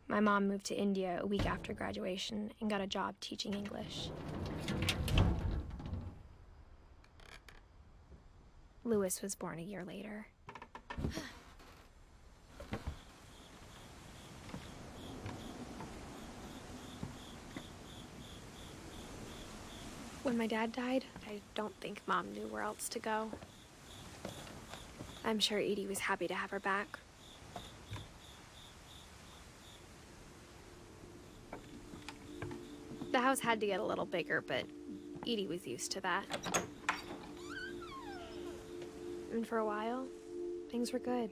My mom moved to India a week after graduation and got a job teaching English. Louis was born a year later. When my dad died, I don't think Mom knew where else to go. I'm sure Edie was happy to have her back. The house had to get a little bigger, but Edie was used to that. And for a while, things were good.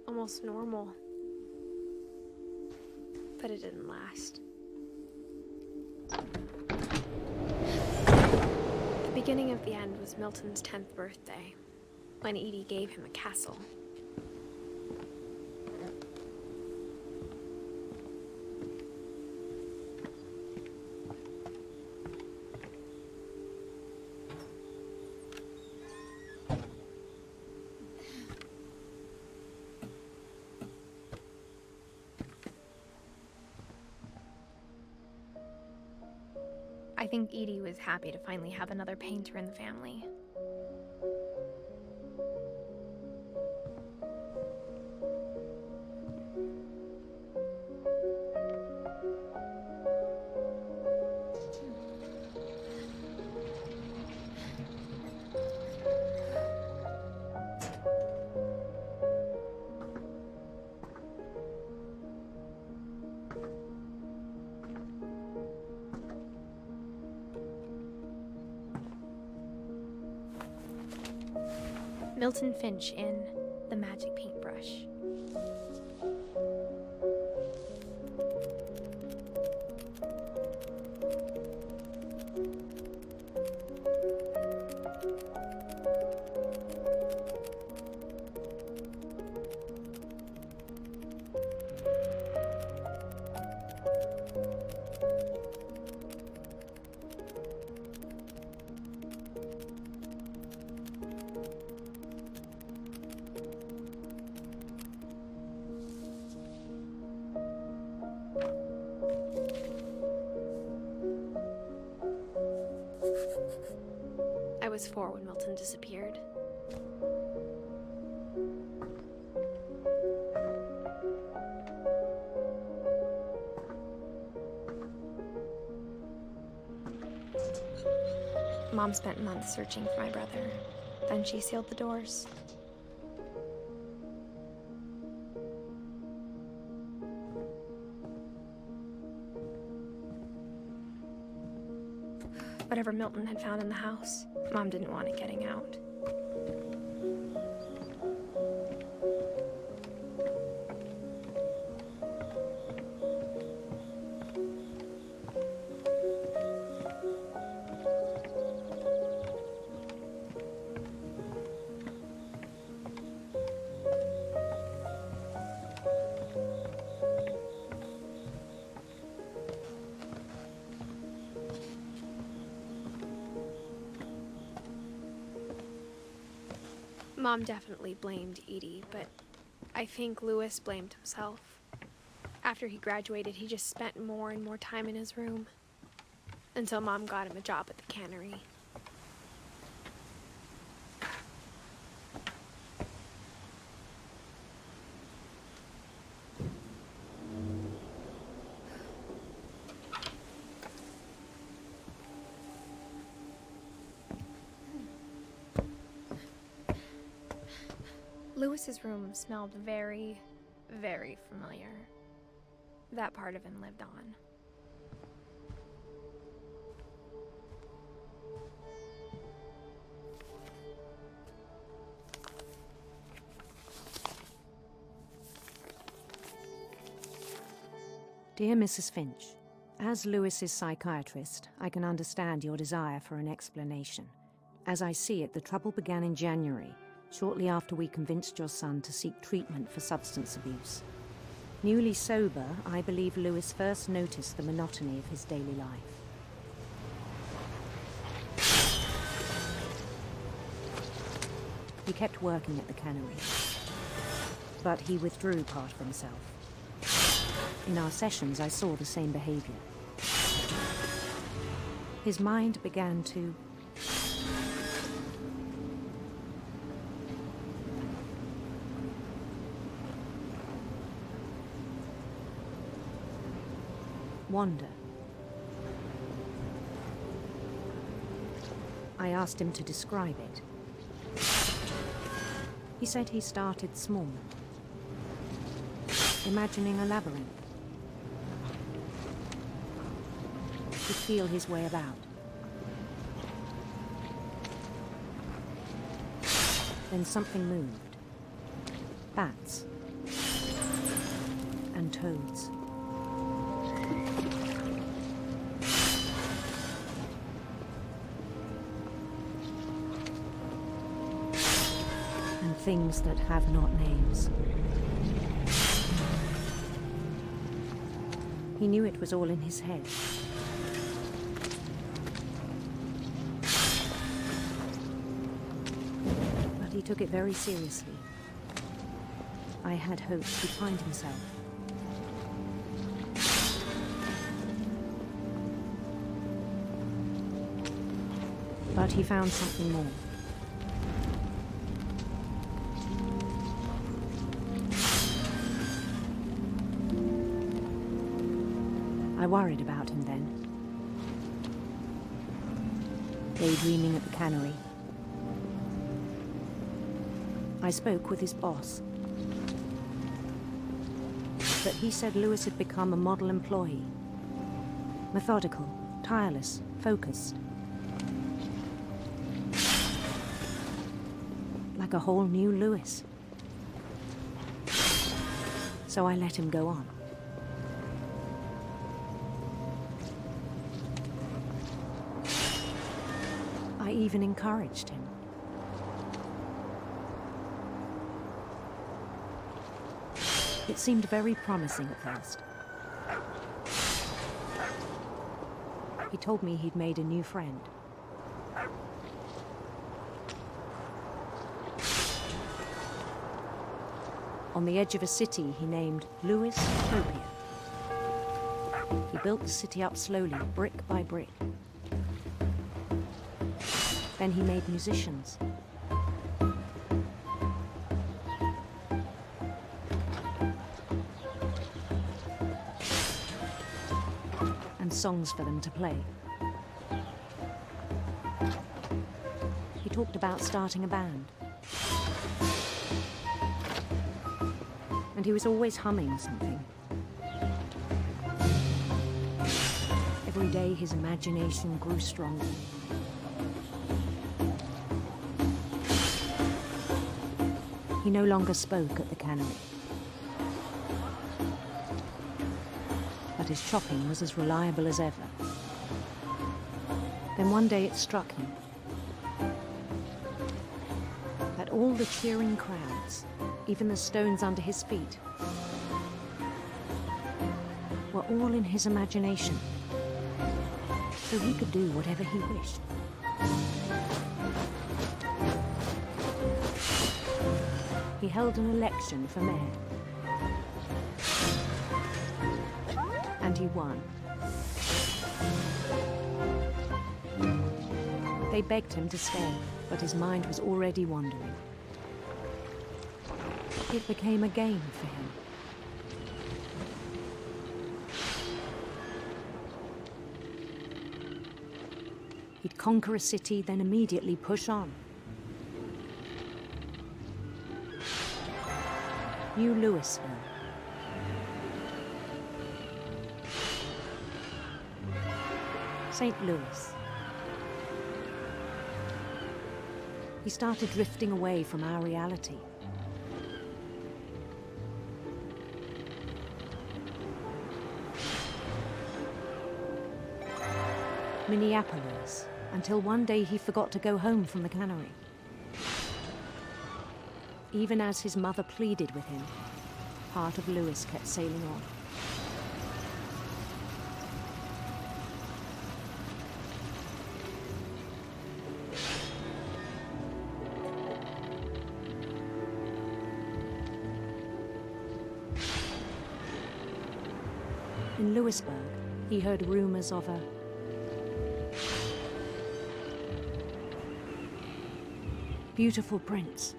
Almost normal. But it didn't last. The beginning of the end was Milton's 10th birthday, when Edie gave him a castle. I think Edie was happy to finally have another painter in the family. Milton Finch in The Magic Paintbrush. was 4 when Milton disappeared. Mom spent months searching for my brother. Then she sealed the doors. Whatever Milton had found in the house, Mom didn't want it getting out. Mom definitely blamed Edie, but I think Louis blamed himself. After he graduated, he just spent more and more time in his room. Until Mom got him a job at the cannery. Louis's room smelled very, very familiar. That part of him lived on. Dear Mrs. Finch, as Louis's psychiatrist, I can understand your desire for an explanation. As I see it, the trouble began in January, shortly after we convinced your son to seek treatment for substance abuse. Newly sober, I believe Louis first noticed the monotony of his daily life. He kept working at the cannery, but he withdrew part of himself. In our sessions, I saw the same behavior. His mind began to wander. I asked him to describe it. He said he started small, imagining a labyrinth. He'd feel his way about. Then something moved. Bats and toads. Things that have not names. He knew it was all in his head. But he took it very seriously. I had hoped he'd find himself. But he found something more. I worried about him then. Daydreaming at the cannery. I spoke with his boss. But he said Louis had become a model employee. Methodical, tireless, focused. Like a whole new Louis. So I let him go on. I even encouraged him. It seemed very promising at first. He told me he'd made a new friend. On the edge of a city he named Louis Utopia. He built the city up slowly, brick by brick. Then he made musicians. And songs for them to play. He talked about starting a band. And he was always humming something. Every day his imagination grew stronger. He no longer spoke at the cannery. But his chopping was as reliable as ever. Then one day it struck him that all the cheering crowds, even the stones under his feet, were all in his imagination, so he could do whatever he wished. He held an election for mayor. And he won. They begged him to stay, but his mind was already wandering. It became a game for him. He'd conquer a city, then immediately push on. New Louisville. St. Louis. He started drifting away from our reality. Minneapolis, until one day he forgot to go home from the cannery. Even as his mother pleaded with him, part of Louis kept sailing on. In Louisburg, he heard rumors of a beautiful prince.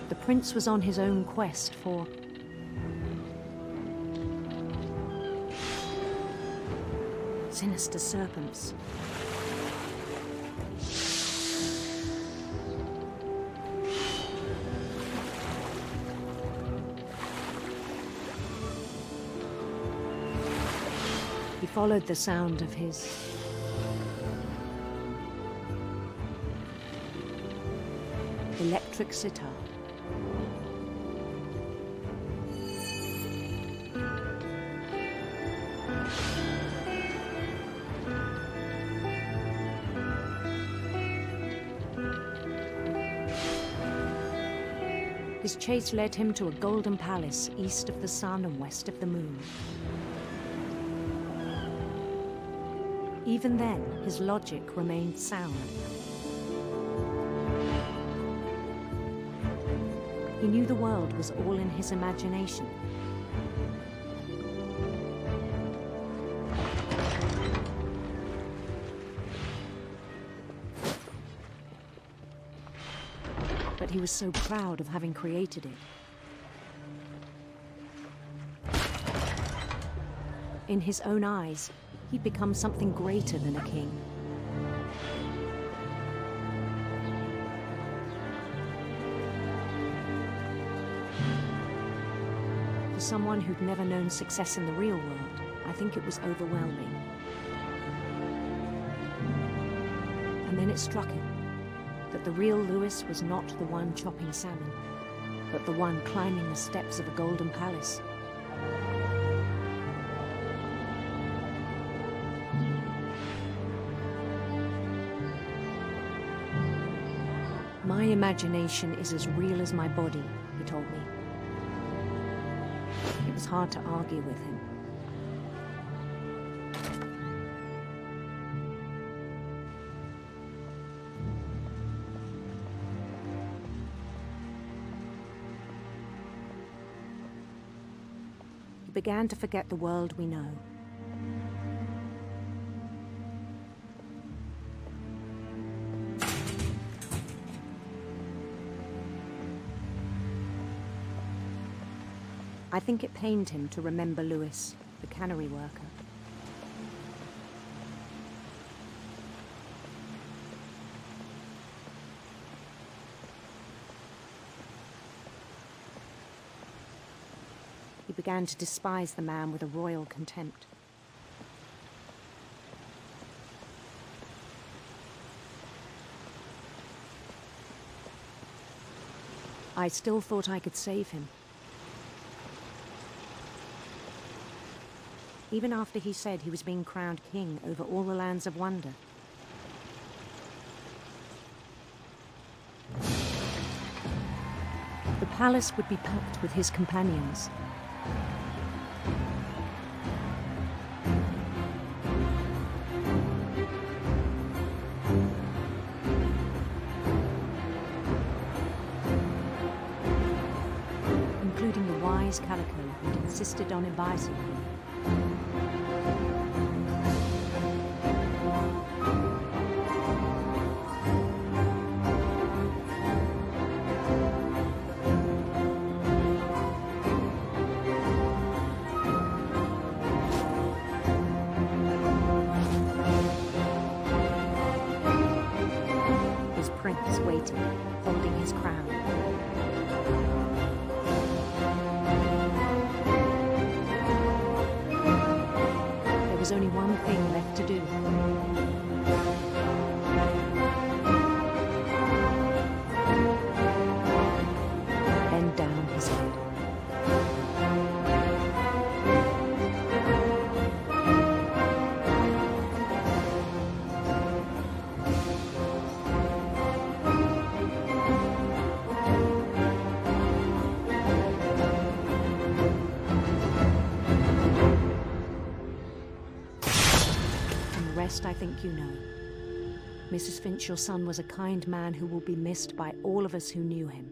The prince was on his own quest for sinister serpents. He followed the sound of his electric sitar. His chase led him to a golden palace east of the sun and west of the moon. Even then, his logic remained sound. He knew the world was all in his imagination. But he was so proud of having created it. In his own eyes, he'd become something greater than a king. For someone who'd never known success in the real world, I think it was overwhelming. And then it struck him that the real Louis was not the one chopping salmon, but the one climbing the steps of a golden palace. My imagination is as real as my body, he told me. It was hard to argue with him. began to forget the world we know. I think it pained him to remember Lewis, the cannery worker. He began to despise the man with a royal contempt. I still thought I could save him. Even after he said he was being crowned king over all the lands of wonder. The palace would be packed with his companions. Including the wise Calico who'd insisted on advising him. His prince waited, holding his crown. There was only one thing left to do. Bend down his head. I think you know. Mrs. Finch, your son was a kind man who will be missed by all of us who knew him.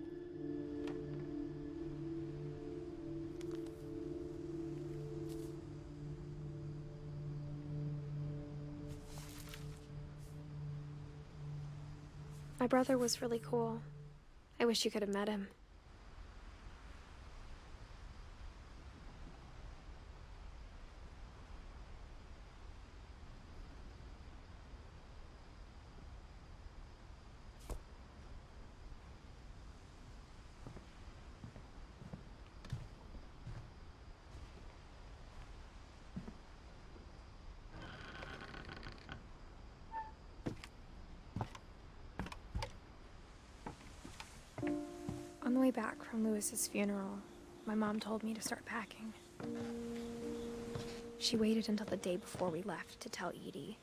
My brother was really cool. I wish you could have met him. On the way back from Lewis's funeral, my mom told me to start packing. She waited until the day before we left to tell Edie.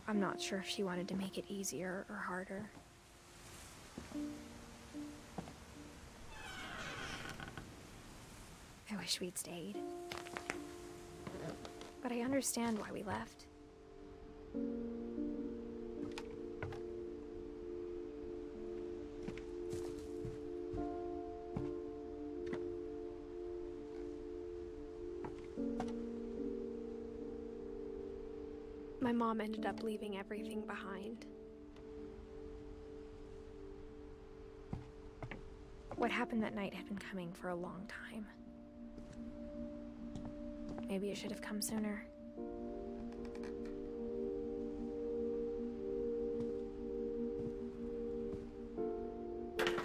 I'm not sure if she wanted to make it easier or harder. I wish we'd stayed. But I understand why we left. My mom ended up leaving everything behind. What happened that night had been coming for a long time. Maybe it should have come sooner.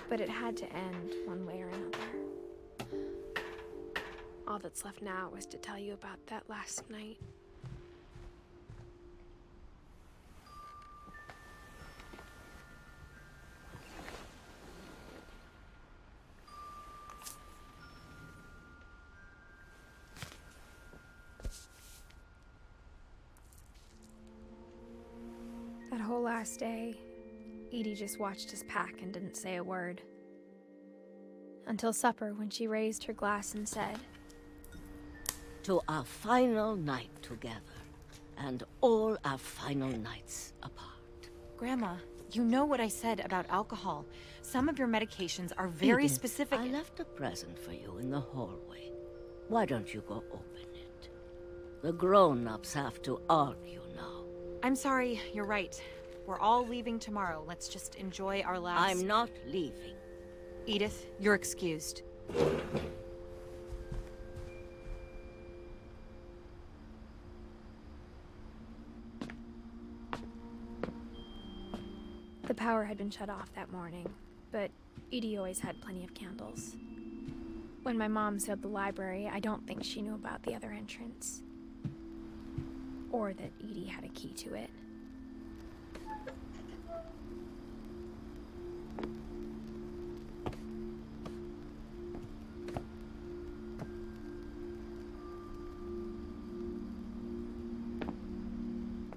But it had to end one way or another. All that's left now is to tell you about that last night. That whole last day, Edie just watched us pack and didn't say a word. Until supper, when she raised her glass and said, "To our final night together, and all our final nights apart." Grandma, you know what I said about alcohol. Some of your medications are very Edith, specific. I left a present for you in the hallway. Why don't you go open it? The grown-ups have to argue now. I'm sorry, you're right. We're all leaving tomorrow. Let's just enjoy our last... I'm not leaving. Edith, you're excused. The power had been shut off that morning, but Edie always had plenty of candles. When my mom sealed the library, I don't think she knew about the other entrance. Or that Edie had a key to it.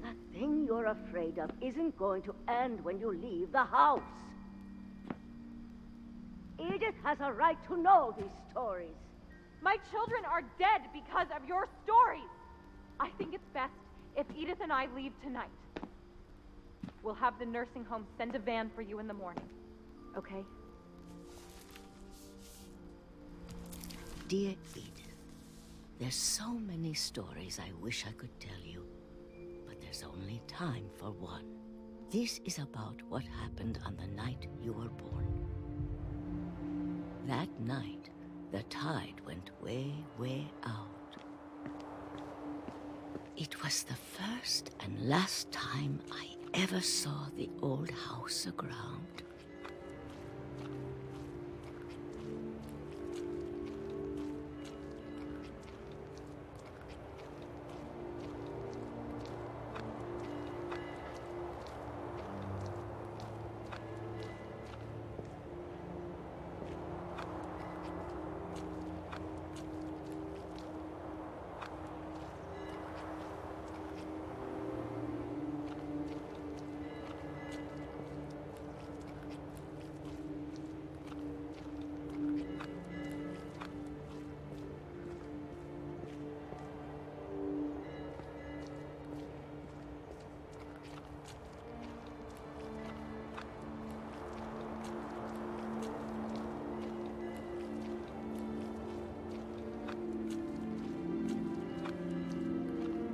That thing you're afraid of isn't going to end when you leave the house. Edith has a right to know these stories. My children are dead because of your stories. I think it's best if Edith and I leave tonight. We'll have the nursing home send a van for you in the morning, okay? Dear Edith, there's so many stories I wish I could tell you, but there's only time for one. This is about what happened on the night you were born. That night, the tide went way, way out. It was the first and last time I ever saw the old house aground.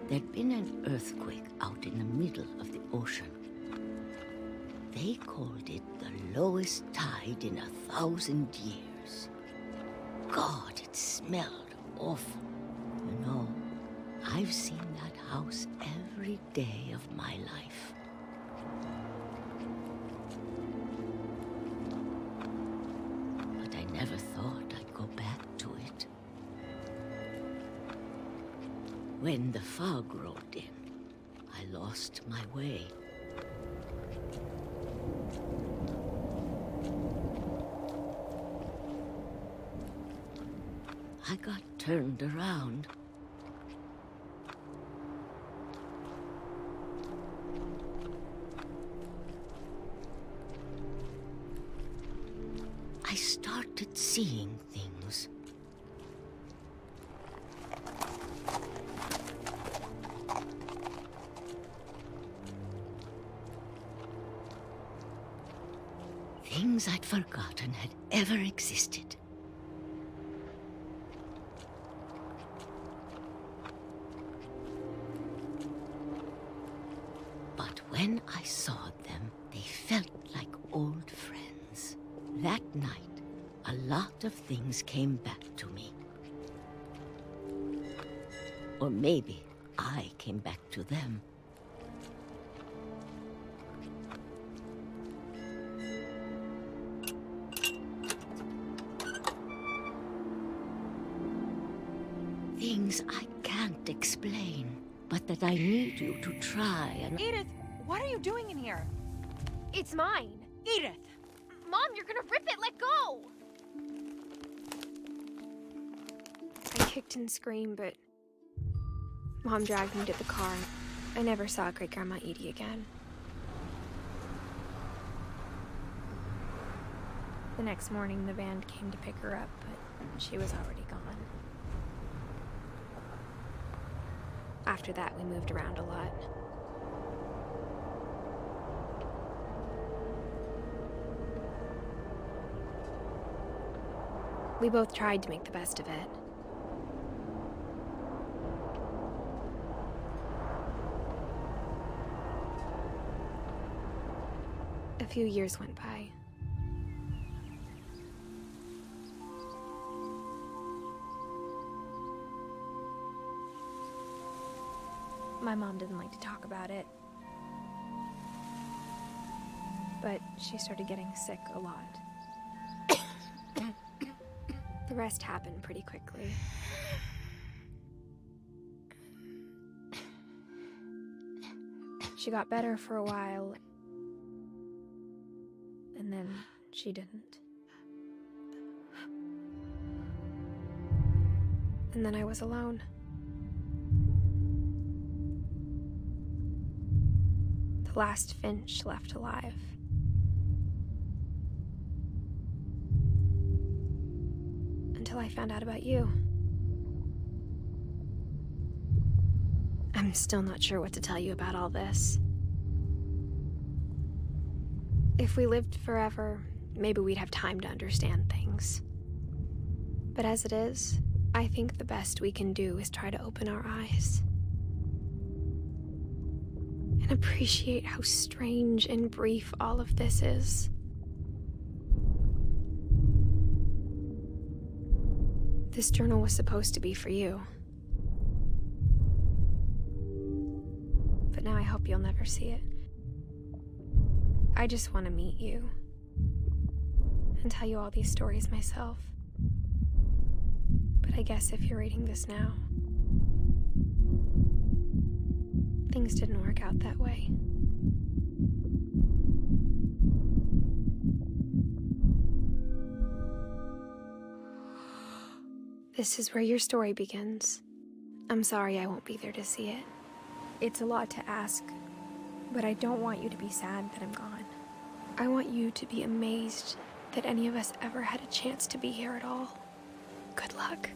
There'd been an earthquake out in the middle of the ocean. They called it the lowest tide in 1,000 years. God, it smelled awful. You know, I've seen that house every day of my life. But I never thought I'd go back to it. When the fog rolled in, I lost my way. I got turned around. I started seeing things. Things I'd forgotten had ever existed. But when I saw them, they felt like old friends. That night, a lot of things came back to me. Or maybe I came back to them. Things I can't explain, but that I need you to try and... Edith, what are you doing in here? It's mine. Edith! Mom, you're gonna rip it! Let go! I kicked and screamed, but Mom dragged me to the car. I never saw Great-Grandma Edie again. The next morning, the van came to pick her up, but she was already gone. After that, we moved around a lot. We both tried to make the best of it. few years went by. My mom didn't like to talk about it, but she started getting sick a lot. The rest happened pretty quickly. She got better for a while, and then she didn't. And then I was alone. The last Finch left alive. Until I found out about you. I'm still not sure what to tell you about all this. If we lived forever, maybe we'd have time to understand things. But as it is, I think the best we can do is try to open our eyes. And appreciate how strange and brief all of this is. This journal was supposed to be for you. But now I hope you'll never see it. I just want to meet you and tell you all these stories myself. But I guess if you're reading this now, things didn't work out that way. This is where your story begins. I'm sorry I won't be there to see it. It's a lot to ask, but I don't want you to be sad that I'm gone. I want you to be amazed that any of us ever had a chance to be here at all. Good luck.